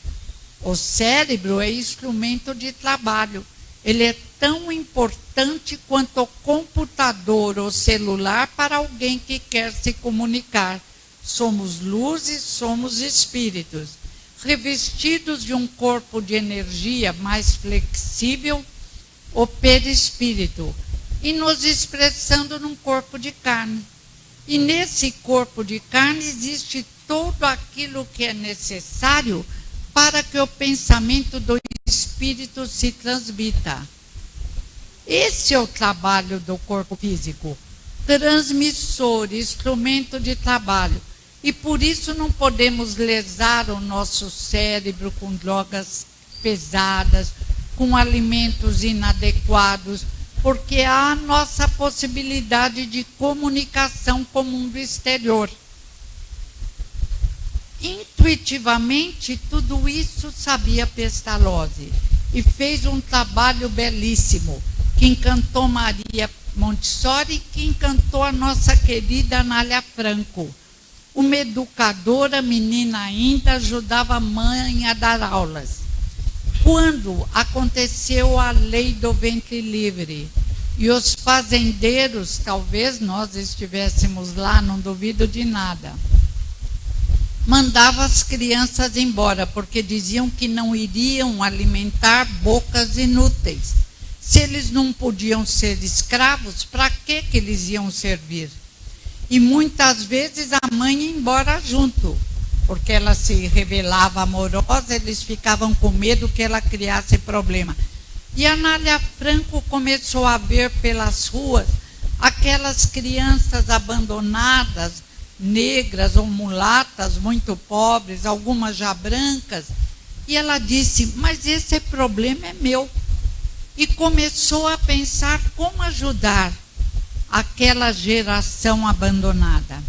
O cérebro é instrumento de trabalho. Ele é tão importante quanto o computador ou celular para alguém que quer se comunicar. Somos luzes, somos espíritos, revestidos de um corpo de energia mais flexível, o perispírito, e nos expressando num corpo de carne. E nesse corpo de carne existe tudo aquilo que é necessário para que o pensamento do espírito se transmita. Esse é o trabalho do corpo físico, transmissor, instrumento de trabalho. E por isso não podemos lesar o nosso cérebro com drogas pesadas, com alimentos inadequados, porque há a nossa possibilidade de comunicação com o mundo exterior. Intuitivamente, tudo isso sabia Pestalozzi e fez um trabalho belíssimo, que encantou Maria Montessori, que encantou a nossa querida Anália Franco. Uma educadora, menina ainda, ajudava a mãe a dar aulas. Quando aconteceu a lei do ventre livre e os fazendeiros, talvez nós estivéssemos lá, não duvido de nada, mandavam as crianças embora, porque diziam que não iriam alimentar bocas inúteis. Se eles não podiam ser escravos, para que eles iam servir? E muitas vezes a mãe ia embora junto, porque ela se revelava amorosa, eles ficavam com medo que ela criasse problema. E a Anália Franco começou a ver pelas ruas aquelas crianças abandonadas, negras ou mulatas, muito pobres, algumas já brancas, e ela disse, mas esse problema é meu. E começou a pensar como ajudar aquela geração abandonada.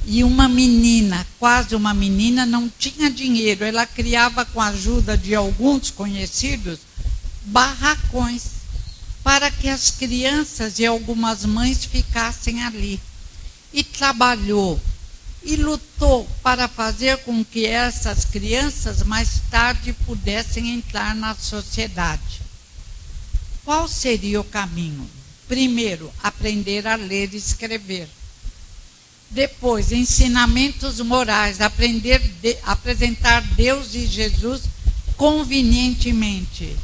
E uma menina, quase uma menina, não tinha dinheiro. Ela criava, com a ajuda de alguns conhecidos, barracões para que as crianças e algumas mães ficassem ali. E trabalhou e lutou para fazer com que essas crianças mais tarde pudessem entrar na sociedade. Qual seria o caminho? Primeiro, aprender a ler e escrever. Depois, ensinamentos morais, apresentar Deus e Jesus convenientemente.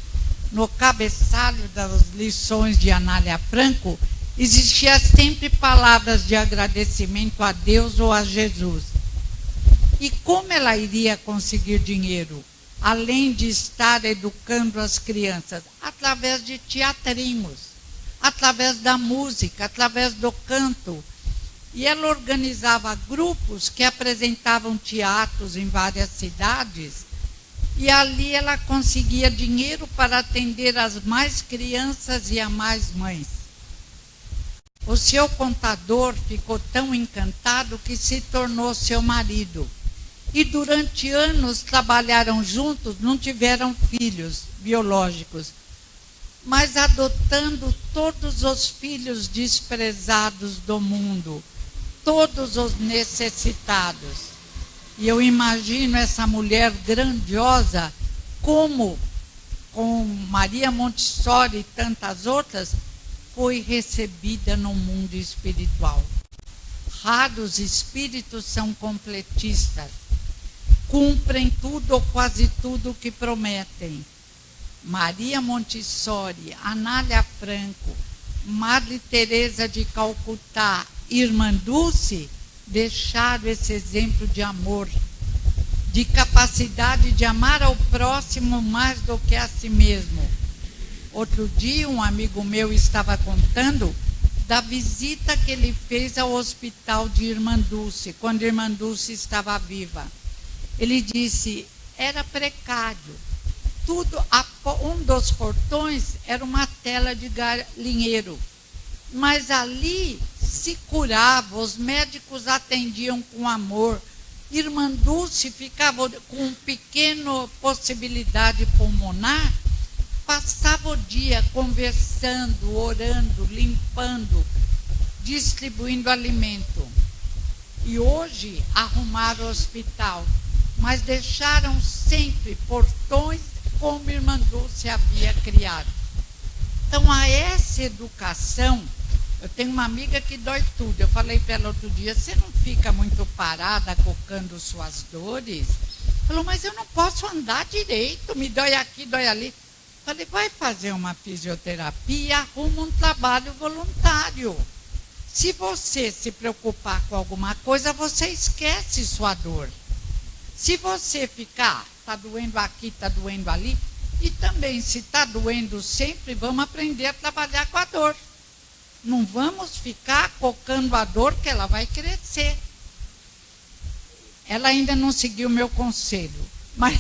No cabeçalho das lições de Anália Franco, existia sempre palavras de agradecimento a Deus ou a Jesus. E como ela iria conseguir dinheiro? Além de estar educando as crianças, através de teatrinhos, através da música, através do canto. E ela organizava grupos que apresentavam teatros em várias cidades, e ali ela conseguia dinheiro para atender as mais crianças e as mais mães. O seu contador ficou tão encantado que se tornou seu marido. E durante anos trabalharam juntos, não tiveram filhos biológicos, mas adotando todos os filhos desprezados do mundo, todos os necessitados. E eu imagino essa mulher grandiosa, como com Maria Montessori e tantas outras, foi recebida no mundo espiritual. Raros espíritos são completistas, cumprem tudo ou quase tudo o que prometem. Maria Montessori, Anália Franco, Madre Teresa de Calcutá, Irmã Dulce, deixaram esse exemplo de amor, de capacidade de amar ao próximo mais do que a si mesmo. Outro dia, um amigo meu estava contando da visita que ele fez ao hospital de Irmã Dulce, quando Irmã Dulce estava viva. Ele disse, era precário. Um dos portões era uma tela de galinheiro. Mas ali se curava, os médicos atendiam com amor. Irmã Dulce ficava com uma pequena possibilidade pulmonar, passava o dia conversando, orando, limpando, distribuindo alimento. E hoje arrumaram o hospital, mas deixaram sempre portões como Irmã Dulce havia criado. Então, a essa educação, eu tenho uma amiga que dói tudo. Eu falei para ela outro dia, você não fica muito parada cocando suas dores? Falou, mas eu não posso andar direito, me dói aqui, dói ali. Falei, vai fazer uma fisioterapia e arruma um trabalho voluntário. Se você se preocupar com alguma coisa, você esquece sua dor. Se você ficar, está doendo aqui, está doendo ali, e também se está doendo sempre, vamos aprender a trabalhar com a dor. Não vamos ficar cocando a dor, que ela vai crescer. Ela ainda não seguiu o meu conselho, mas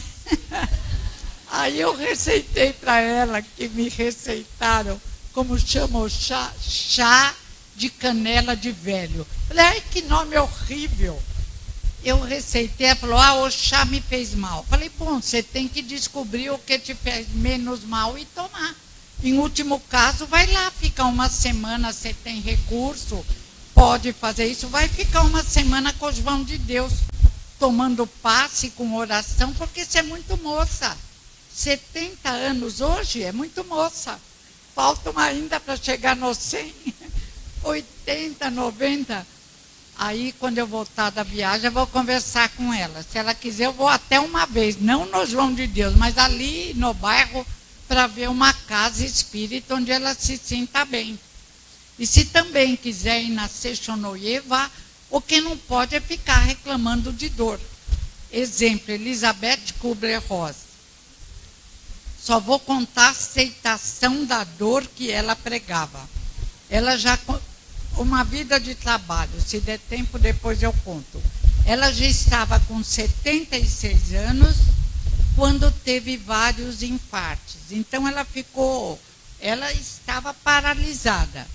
aí eu receitei para ela, que me receitaram, como chama o chá de canela de velho. Falei, ai, que nome horrível. Eu receitei, ela falou, o chá me fez mal. Falei, bom, você tem que descobrir o que te fez menos mal e tomar. Em último caso, vai lá, fica uma semana, você tem recurso, pode fazer isso, vai ficar uma semana com os mãos de Deus, tomando passe com oração, porque você é muito moça. 70 anos hoje é muito moça. Faltam ainda para chegar nos 100, 80, 90. Aí, quando eu voltar da viagem, eu vou conversar com ela. Se ela quiser, eu vou até uma vez, não no João de Deus, mas ali no bairro, para ver uma casa espírita onde ela se sinta bem. E se também quiser ir na Sechonoye, vá. O que não pode é ficar reclamando de dor. Exemplo, Elizabeth Kubler-Ross. Só vou contar a aceitação da dor que ela pregava. Ela já, uma vida de trabalho, se der tempo depois eu conto. Ela já estava com 76 anos quando teve vários infartos. Então ela estava paralisada.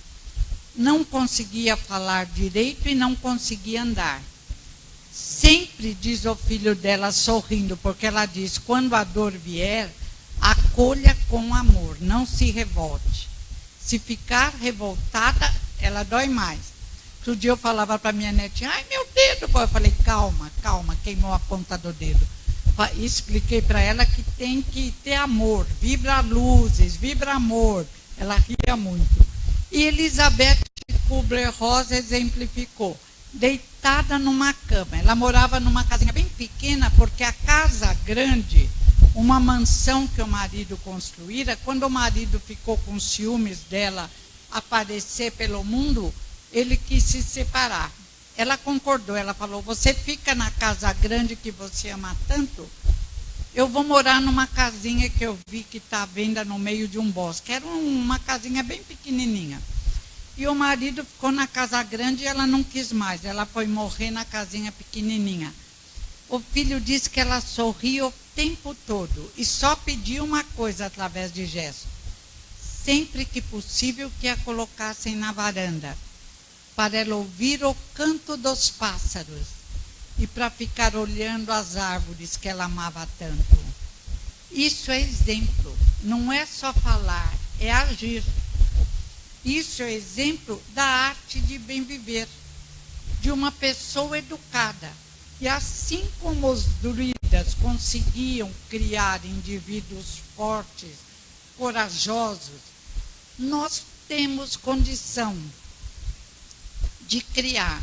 Não conseguia falar direito e não conseguia andar. Sempre diz o filho dela sorrindo, porque ela diz, quando a dor vier, acolha com amor, não se revolte. Se ficar revoltada, ela dói mais. Outro dia eu falava para minha netinha, ai meu dedo, eu falei, calma, queimou a ponta do dedo. Expliquei para ela que tem que ter amor, vibra luzes, vibra amor. Ela ria muito. E Elizabeth Kubler-Ross exemplificou, deitada numa cama. Ela morava numa casinha bem pequena, porque a casa grande, uma mansão que o marido construíra, quando o marido ficou com ciúmes dela aparecer pelo mundo, ele quis se separar. Ela concordou, ela falou, você fica na casa grande que você ama tanto, eu vou morar numa casinha que eu vi que está à venda no meio de um bosque. Era uma casinha bem pequenininha. E o marido ficou na casa grande e ela não quis mais. Ela foi morrer na casinha pequenininha. O filho disse que ela sorria o tempo todo e só pedia uma coisa através de gesto. Sempre que possível que a colocassem na varanda, para ela ouvir o canto dos pássaros e para ficar olhando as árvores que ela amava tanto. Isso é exemplo, não é só falar, é agir. Isso é exemplo da arte de bem viver, de uma pessoa educada. E assim como os druidas conseguiam criar indivíduos fortes, corajosos, nós temos condição de criar,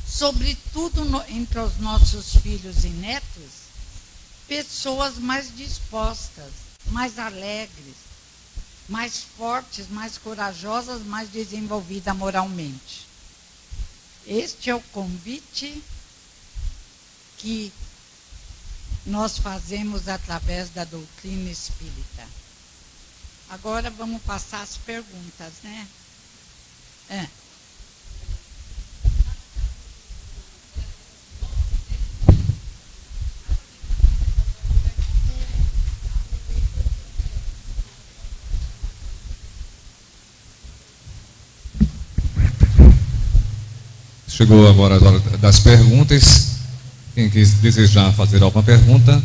sobretudo entre os nossos filhos e netos, pessoas mais dispostas, mais alegres, mais fortes, mais corajosas, mais desenvolvidas moralmente. Este é o convite que nós fazemos através da doutrina espírita. Agora vamos passar as perguntas, né? Chegou agora a hora das perguntas. Quem desejar fazer alguma pergunta?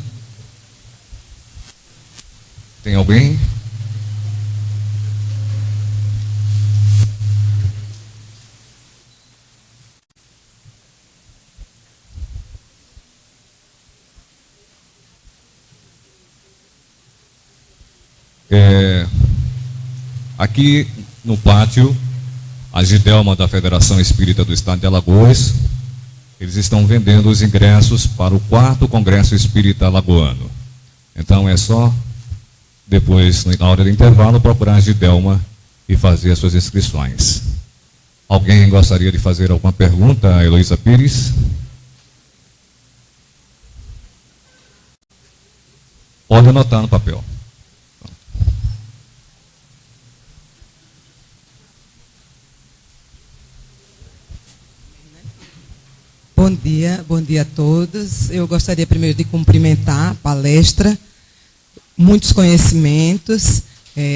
Tem alguém? Aqui no pátio, a Gidelma da Federação Espírita do Estado de Alagoas, eles estão vendendo os ingressos para o 4º Congresso Espírita Alagoano. Então é só, depois, na hora do intervalo, procurar a Gidelma e fazer as suas inscrições. Alguém gostaria de fazer alguma pergunta a Heloísa Pires? Pode anotar no papel. Bom dia a todos. Eu gostaria primeiro de cumprimentar a palestra, muitos conhecimentos,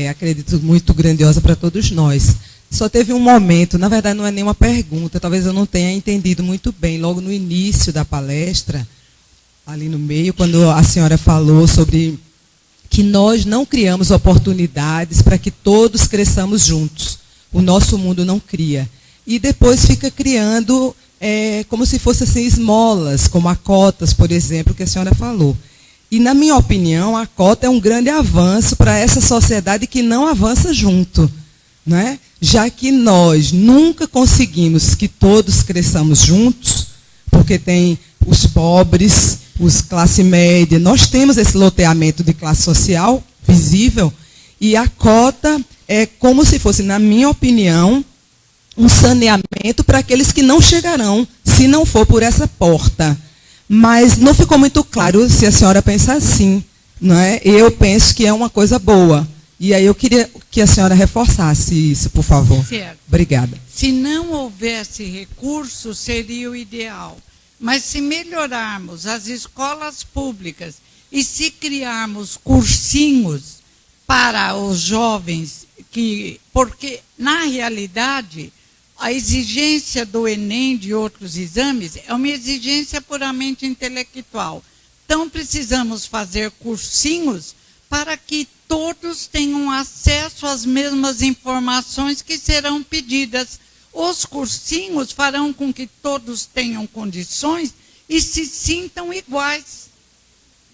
acredito muito grandiosa para todos nós. Só teve um momento, na verdade não é nenhuma pergunta, talvez eu não tenha entendido muito bem, logo no início da palestra, ali no meio, quando a senhora falou sobre que nós não criamos oportunidades para que todos cresçamos juntos. O nosso mundo não cria. E depois fica criando como se fossem assim, esmolas, como a cotas, por exemplo, que a senhora falou. E, na minha opinião, a cota é um grande avanço para essa sociedade que não avança junto, não é? Já que nós nunca conseguimos que todos cresçamos juntos, porque tem os pobres, os classe média, nós temos esse loteamento de classe social visível, e a cota é como se fosse, na minha opinião, um saneamento para aqueles que não chegarão, se não for por essa porta. Mas não ficou muito claro se a senhora pensa assim, não é? Eu penso que é uma coisa boa. E aí eu queria que a senhora reforçasse isso, por favor. Certo. Obrigada. Se não houvesse recurso, seria o ideal. Mas se melhorarmos as escolas públicas e se criarmos cursinhos para os jovens, porque, na realidade, a exigência do Enem, de outros exames, é uma exigência puramente intelectual. Então, precisamos fazer cursinhos para que todos tenham acesso às mesmas informações que serão pedidas. Os cursinhos farão com que todos tenham condições e se sintam iguais.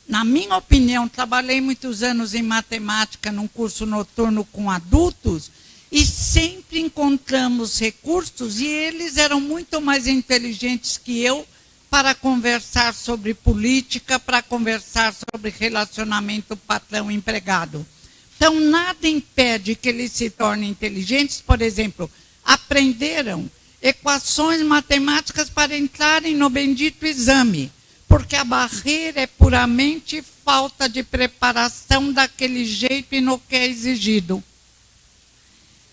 Na minha opinião, trabalhei muitos anos em matemática num curso noturno com adultos e sempre encontramos recursos e eles eram muito mais inteligentes que eu para conversar sobre política, para conversar sobre relacionamento patrão-empregado. Então, nada impede que eles se tornem inteligentes. Por exemplo, aprenderam equações matemáticas para entrarem no bendito exame, porque a barreira é puramente falta de preparação daquele jeito e no que é exigido.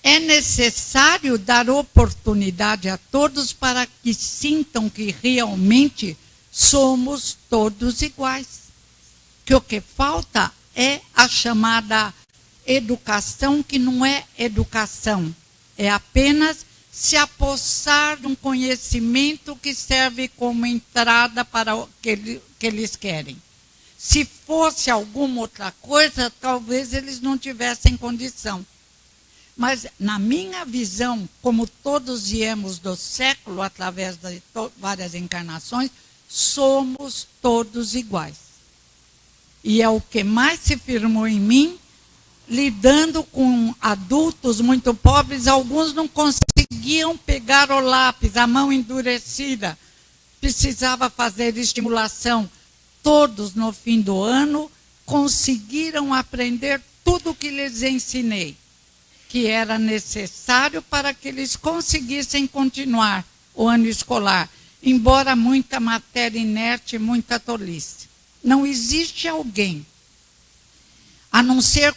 É necessário dar oportunidade a todos para que sintam que realmente somos todos iguais. Que o que falta é a chamada educação, que não é educação, é apenas se apossar de um conhecimento que serve como entrada para o que eles querem. Se fosse alguma outra coisa, talvez eles não tivessem condição. Mas, na minha visão, como todos viemos do século, através de várias encarnações, somos todos iguais. E é o que mais se firmou em mim, lidando com adultos muito pobres, alguns não conseguiam pegar o lápis, a mão endurecida, precisava fazer estimulação. Todos, no fim do ano, conseguiram aprender tudo o que lhes ensinei, que era necessário para que eles conseguissem continuar o ano escolar, embora muita matéria inerte, muita tolice. Não existe alguém, a não ser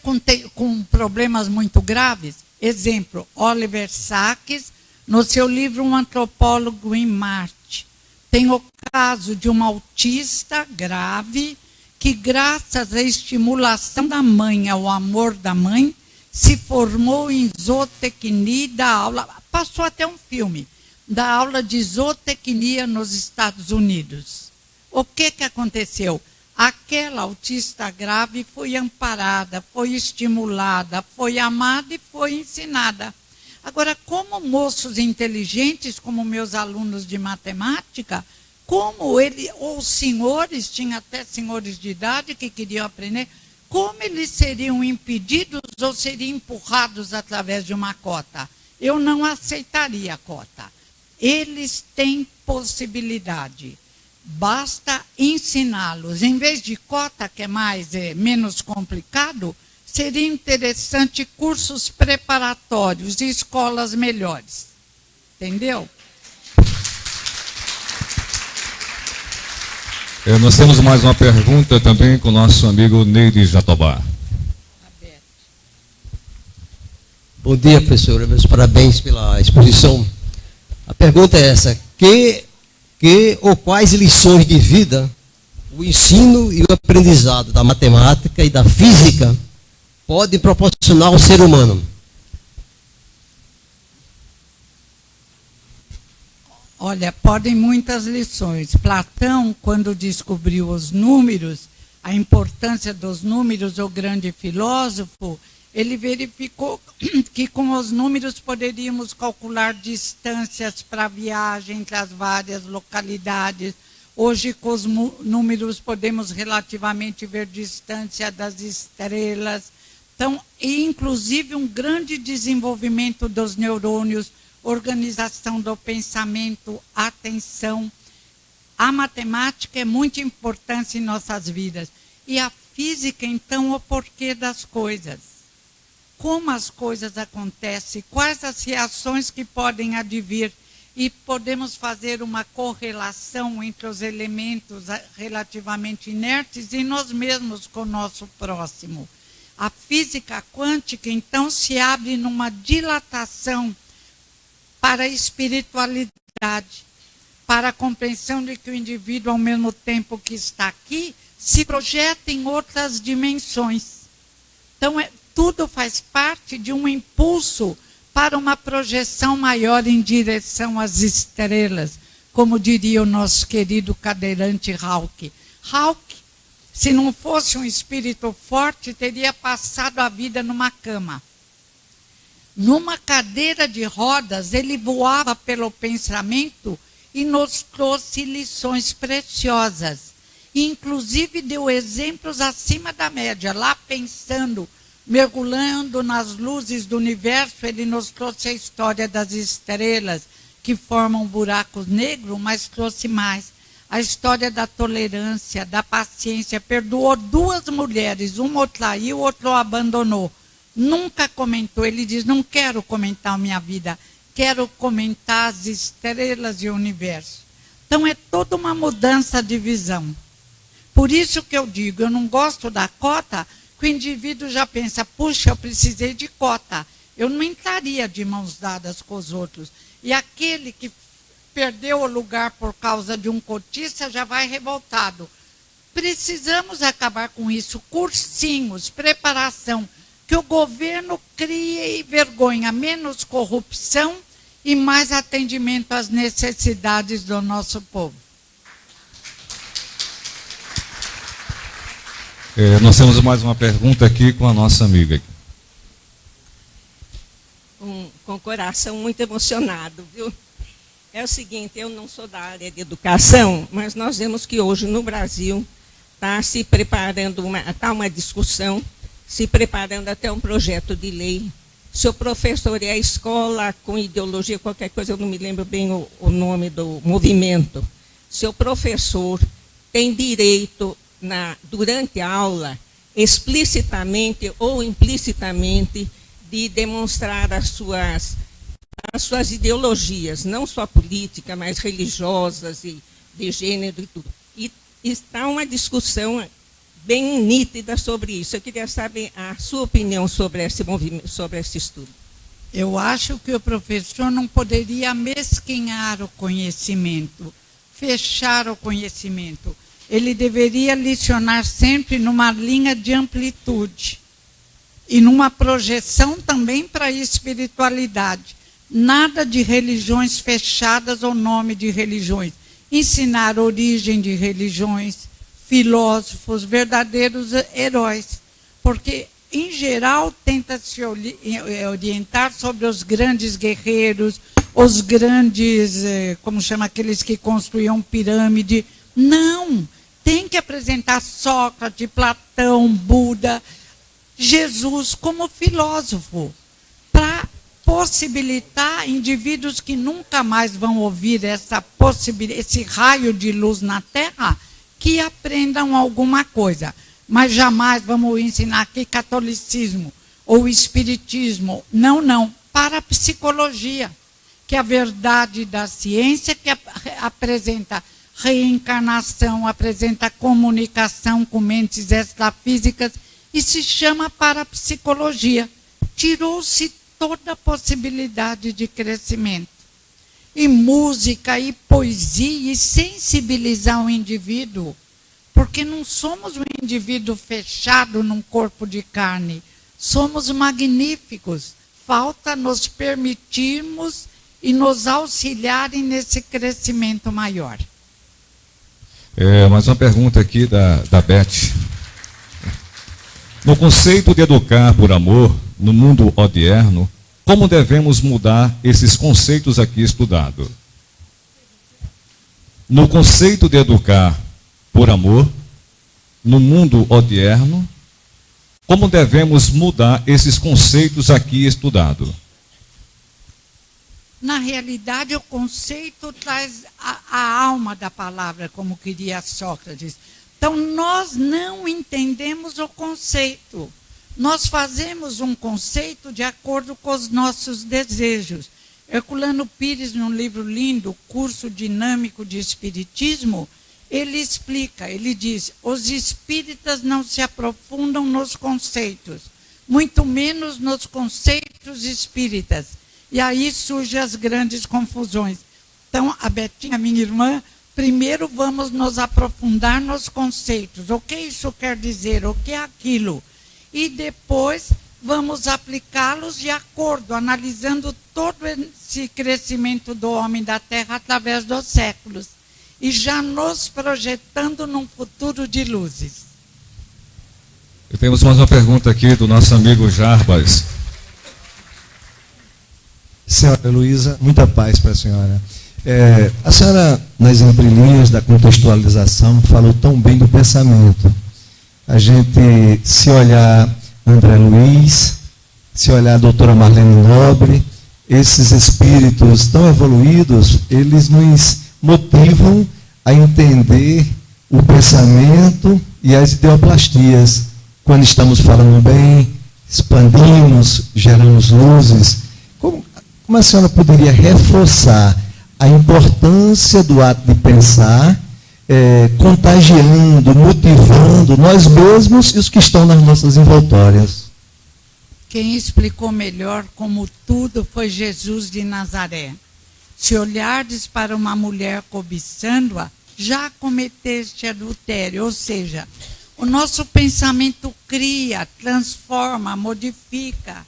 com problemas muito graves. Exemplo, Oliver Sacks, no seu livro Um Antropólogo em Marte, tem o caso de uma autista grave que, graças à estimulação da mãe, ao amor da mãe, se formou em zootecnia da aula, passou até um filme, da aula de zootecnia nos Estados Unidos. O que aconteceu? Aquela autista grave foi amparada, foi estimulada, foi amada e foi ensinada. Agora, como moços inteligentes, como meus alunos de matemática, como ele, ou senhores, tinha até senhores de idade que queriam aprender, como eles seriam impedidos ou seriam empurrados através de uma cota. Eu não aceitaria a cota. Eles têm possibilidade. Basta ensiná-los. Em vez de cota, que é menos complicado, seria interessante cursos preparatórios e escolas melhores. Entendeu? Nós temos mais uma pergunta também com o nosso amigo Neide Jatobá. Bom dia, professora. Meus parabéns pela exposição. A pergunta é essa: que ou quais lições de vida o ensino e o aprendizado da matemática e da física podem proporcionar ao ser humano? Olha, podem muitas lições. Platão, quando descobriu os números, a importância dos números, o grande filósofo, ele verificou que com os números poderíamos calcular distâncias para viagem entre as várias localidades. Hoje, com os números, podemos relativamente ver distância das estrelas. Então, e inclusive um grande desenvolvimento dos neurônios, organização do pensamento, atenção. A matemática é muito importante em nossas vidas. E a física, então, o porquê das coisas. Como as coisas acontecem, quais as reações que podem advir. E podemos fazer uma correlação entre os elementos relativamente inertes e nós mesmos com o nosso próximo. A física quântica, então, se abre numa dilatação para a espiritualidade, para a compreensão de que o indivíduo, ao mesmo tempo que está aqui, se projeta em outras dimensões. Então, tudo faz parte de um impulso para uma projeção maior em direção às estrelas, como diria o nosso querido cadeirante Hawke. Hawke, se não fosse um espírito forte, teria passado a vida numa cama. Numa cadeira de rodas, ele voava pelo pensamento e nos trouxe lições preciosas. Inclusive deu exemplos acima da média. Lá pensando, mergulhando nas luzes do universo, ele nos trouxe a história das estrelas que formam buracos negros, mas trouxe mais. A história da tolerância, da paciência. Perdoou 2 mulheres, uma o traiu, outra o abandonou. Nunca comentou, ele diz, não quero comentar a minha vida, quero comentar as estrelas e o universo. Então é toda uma mudança de visão. Por isso que eu digo, eu não gosto da cota, que o indivíduo já pensa, puxa, eu precisei de cota. Eu não entraria de mãos dadas com os outros. E aquele que perdeu o lugar por causa de um cotista já vai revoltado. Precisamos acabar com isso, cursinhos, preparação, que o governo crie vergonha, menos corrupção e mais atendimento às necessidades do nosso povo. Nós temos mais uma pergunta aqui com a nossa amiga. Com o coração muito emocionado, viu? É o seguinte, eu não sou da área de educação, mas nós vemos que hoje no Brasil está se preparando, está uma discussão, se preparando até um projeto de lei. Se o professor é a escola com ideologia, qualquer coisa, eu não me lembro bem o nome do movimento. Se o professor tem direito, durante a aula, explicitamente ou implicitamente, de demonstrar as suas ideologias, não só política, mas religiosas e de gênero e tudo. E está uma discussão bem nítida sobre isso. Eu queria saber a sua opinião sobre esse movimento, sobre esse estudo. Eu acho que o professor não poderia mesquinhar o conhecimento, fechar o conhecimento. Ele deveria lecionar sempre numa linha de amplitude e numa projeção também para a espiritualidade. Nada de religiões fechadas ou nome de religiões. Ensinar a origem de religiões, filósofos, verdadeiros heróis. Porque, em geral, tenta se orientar sobre os grandes guerreiros, os grandes, como chama, aqueles que construíam pirâmide. Não! Tem que apresentar Sócrates, Platão, Buda. Jesus como filósofo, para possibilitar indivíduos que nunca mais vão ouvir esse raio de luz na Terra, que aprendam alguma coisa. Mas jamais vamos ensinar aqui catolicismo ou espiritismo. Não, não. Parapsicologia, que é a verdade da ciência, que apresenta reencarnação, apresenta comunicação com mentes extrafísicas, e se chama parapsicologia. Tirou-se toda a possibilidade de crescimento. E música, e poesia, e sensibilizar o indivíduo, porque não somos um indivíduo fechado num corpo de carne, somos magníficos. Falta nos permitirmos e nos auxiliarem nesse crescimento maior. Mais uma pergunta aqui da Beth. No conceito de educar por amor, no mundo odierno, como devemos mudar esses conceitos aqui estudados? No conceito de educar por amor, no mundo odierno, como devemos mudar esses conceitos aqui estudados? Na realidade, o conceito traz a alma da palavra, como queria Sócrates. Então, nós não entendemos o conceito. Nós fazemos um conceito de acordo com os nossos desejos. Herculano Pires, num livro lindo, Curso Dinâmico de Espiritismo, ele explica, ele diz, os espíritas não se aprofundam nos conceitos, muito menos nos conceitos espíritas. E aí surgem as grandes confusões. Então, a Betinha, minha irmã, primeiro vamos nos aprofundar nos conceitos. O que isso quer dizer? O que é aquilo? E depois vamos aplicá-los de acordo, analisando todo esse crescimento do homem da Terra através dos séculos. E já nos projetando num futuro de luzes. E temos mais uma pergunta aqui do nosso amigo Jarbas. Senhora Luísa, muita paz para a senhora. A senhora, nas entrelinhas da contextualização, falou tão bem do pensamento. A gente, se olhar André Luiz, se olhar a doutora Marlene Nobre, esses espíritos tão evoluídos, eles nos motivam a entender o pensamento e as ideoplastias. Quando estamos falando bem, expandimos, geramos luzes. Como a senhora poderia reforçar a importância do ato de pensar, contagiando, motivando nós mesmos e os que estão nas nossas envoltórias? Quem explicou melhor como tudo foi Jesus de Nazaré. Se olhardes para uma mulher cobiçando-a, já cometeste adultério. Ou seja, o nosso pensamento cria, transforma, modifica.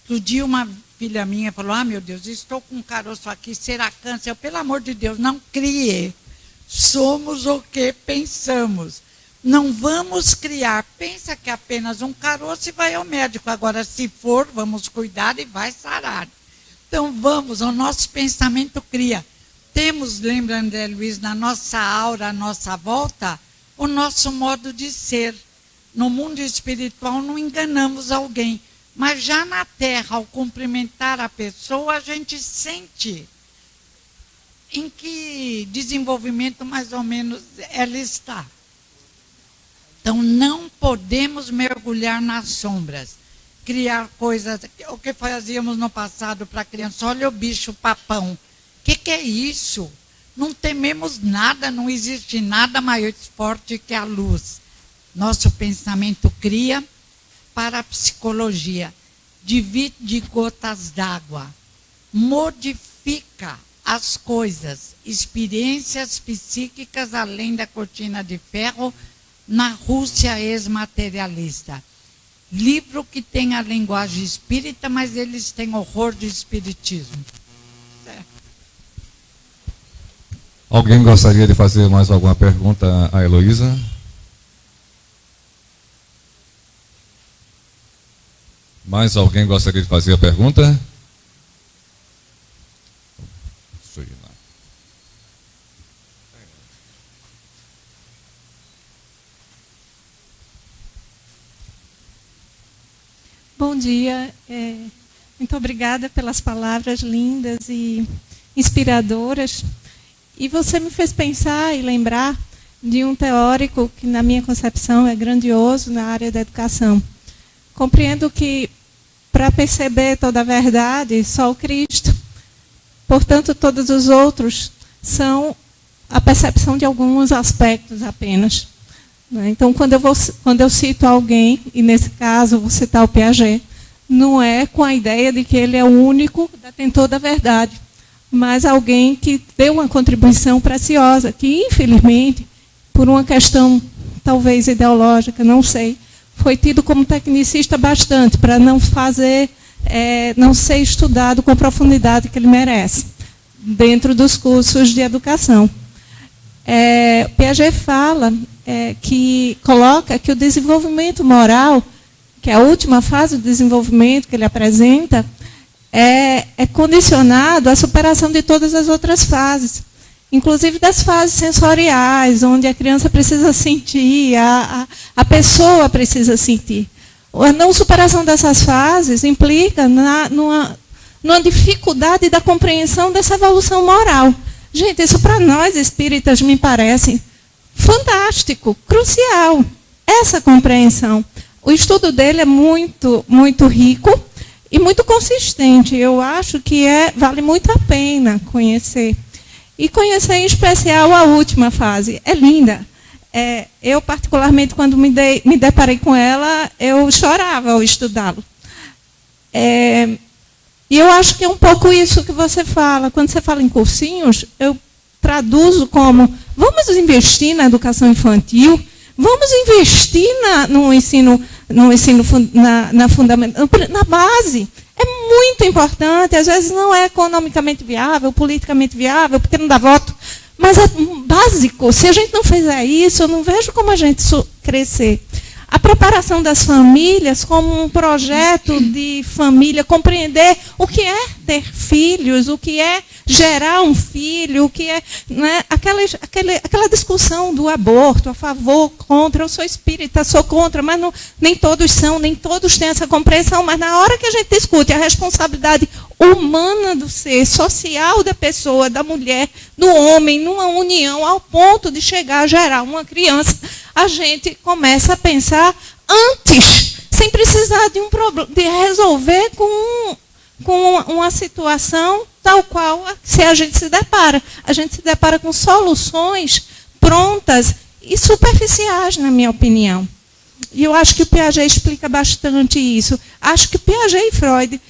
Outro dia uma filha minha falou, meu Deus, estou com um caroço aqui, será câncer? Eu, pelo amor de Deus, não crie. Somos o que pensamos. Não vamos criar. Pensa que é apenas um caroço e vai ao médico. Agora, se for, vamos cuidar e vai sarar. Então, vamos, o nosso pensamento cria. Temos, lembra, André Luiz, na nossa aura, à nossa volta, o nosso modo de ser. No mundo espiritual, não enganamos alguém. Mas já na Terra, ao cumprimentar a pessoa, a gente sente em que desenvolvimento mais ou menos ela está. Então, não podemos mergulhar nas sombras, criar coisas, o que fazíamos no passado para a criança, olha o bicho papão. O que é isso? Não tememos nada, não existe nada maior forte que a luz. Nosso pensamento cria. Para a psicologia, divide gotas d'água, modifica as coisas, experiências psíquicas além da cortina de ferro na Rússia ex-materialista. Livro que tem a linguagem espírita, mas eles têm horror do espiritismo. Alguém gostaria de fazer mais alguma pergunta a Heloísa? Mais alguém gostaria de fazer a pergunta? Bom dia. Muito obrigada pelas palavras lindas e inspiradoras. E você me fez pensar e lembrar de um teórico que, na minha concepção, é grandioso na área da educação. Compreendo que, para perceber toda a verdade, só o Cristo. Portanto, todos os outros são a percepção de alguns aspectos apenas. Então, quando eu cito alguém, e nesse caso vou citar o Piaget, não é com a ideia de que ele é o único detentor da verdade, mas alguém que deu uma contribuição preciosa, que infelizmente, por uma questão talvez ideológica, não sei, foi tido como tecnicista bastante, para não ser estudado com a profundidade que ele merece, dentro dos cursos de educação. Piaget fala que coloca que o desenvolvimento moral, que é a última fase do desenvolvimento que ele apresenta, é condicionado à superação de todas as outras fases, inclusive das fases sensoriais, onde a criança precisa sentir, a pessoa precisa sentir. A não superação dessas fases implica numa dificuldade da compreensão dessa evolução moral. Gente, isso para nós espíritas me parece fantástico, crucial, essa compreensão. O estudo dele é muito, muito rico e muito consistente. Eu acho que vale muito a pena conhecer. E conhecer em especial a última fase. É linda. Eu, particularmente, quando me deparei com ela, eu chorava ao estudá-lo. E eu acho que é um pouco isso que você fala. Quando você fala em cursinhos, eu traduzo como: vamos investir na educação infantil, vamos investir na base. É muito importante, às vezes não é economicamente viável, politicamente viável, porque não dá voto, mas é básico. Se a gente não fizer isso, eu não vejo como a gente crescer. A preparação das famílias como um projeto de família, compreender o que é ter filhos, o que é gerar um filho, o que é, né, aquela discussão do aborto, a favor, contra, eu sou espírita, sou contra, mas nem todos são, nem todos têm essa compreensão, mas na hora que a gente discute a responsabilidade humana do ser, social da pessoa, da mulher, do homem, numa união, ao ponto de chegar a gerar uma criança, a gente começa a pensar antes, sem precisar de resolver com uma situação tal qual se a gente se depara. A gente se depara com soluções prontas e superficiais, na minha opinião. E eu acho que o Piaget explica bastante isso. Acho que Piaget e Freud,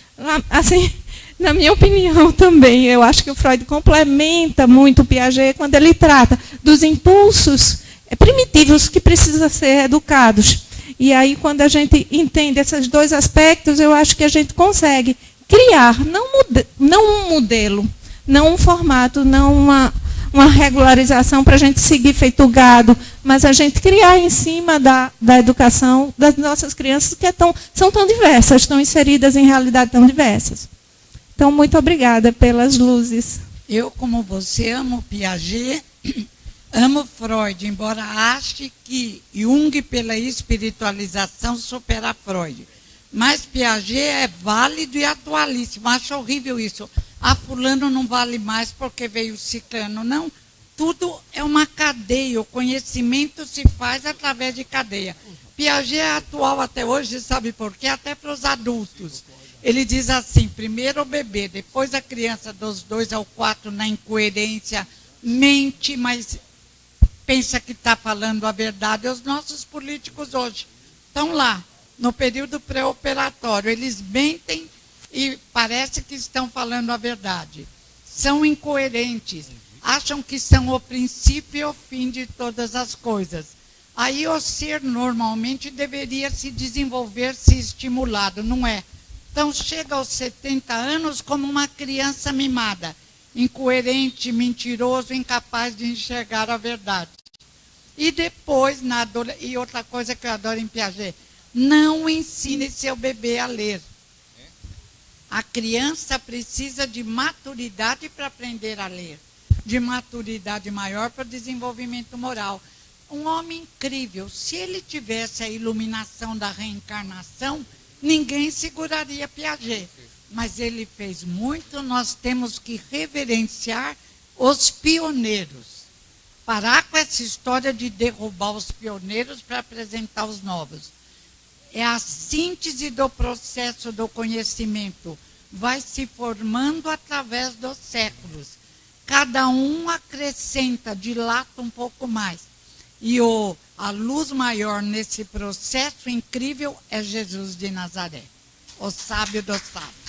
assim, na minha opinião também, eu acho que o Freud complementa muito o Piaget quando ele trata dos impulsos primitivos que precisam ser educados. E aí, quando a gente entende esses dois aspectos, eu acho que a gente consegue criar, não um modelo, não um formato, não uma regularização para a gente seguir feito gado, mas a gente criar em cima da educação das nossas crianças, que são tão diversas, estão inseridas em realidades tão diversas. Então, muito obrigada pelas luzes. Eu, como você, amo Piaget, amo Freud, embora ache que Jung, pela espiritualização, supera Freud. Mas Piaget é válido e atualíssimo. Acho horrível isso. Fulano não vale mais porque veio ciclano. Não, tudo é uma cadeia. O conhecimento se faz através de cadeia. Piaget é atual até hoje, sabe por quê? Até para os adultos. Ele diz assim: primeiro o bebê, depois a criança dos 2 ao 4 na incoerência, mente, mas pensa que está falando a verdade. Os nossos políticos hoje estão lá, no período pré-operatório. Eles mentem e parece que estão falando a verdade. São incoerentes. Acham que são o princípio e o fim de todas as coisas. Aí o ser normalmente deveria se desenvolver, se estimulado, não é? Então chega aos 70 anos como uma criança mimada, incoerente, mentiroso, incapaz de enxergar a verdade. E depois, e outra coisa que eu adoro em Piaget, não ensine seu bebê a ler. A criança precisa de maturidade para aprender a ler, de maturidade maior para o desenvolvimento moral. Um homem incrível, se ele tivesse a iluminação da reencarnação, ninguém seguraria Piaget. Mas ele fez muito, nós temos que reverenciar os pioneiros. Parar com essa história de derrubar os pioneiros para apresentar os novos. É a síntese do processo do conhecimento. Vai se formando através dos séculos. Cada um acrescenta, dilata um pouco mais. E a luz maior nesse processo incrível é Jesus de Nazaré, o sábio dos sábios.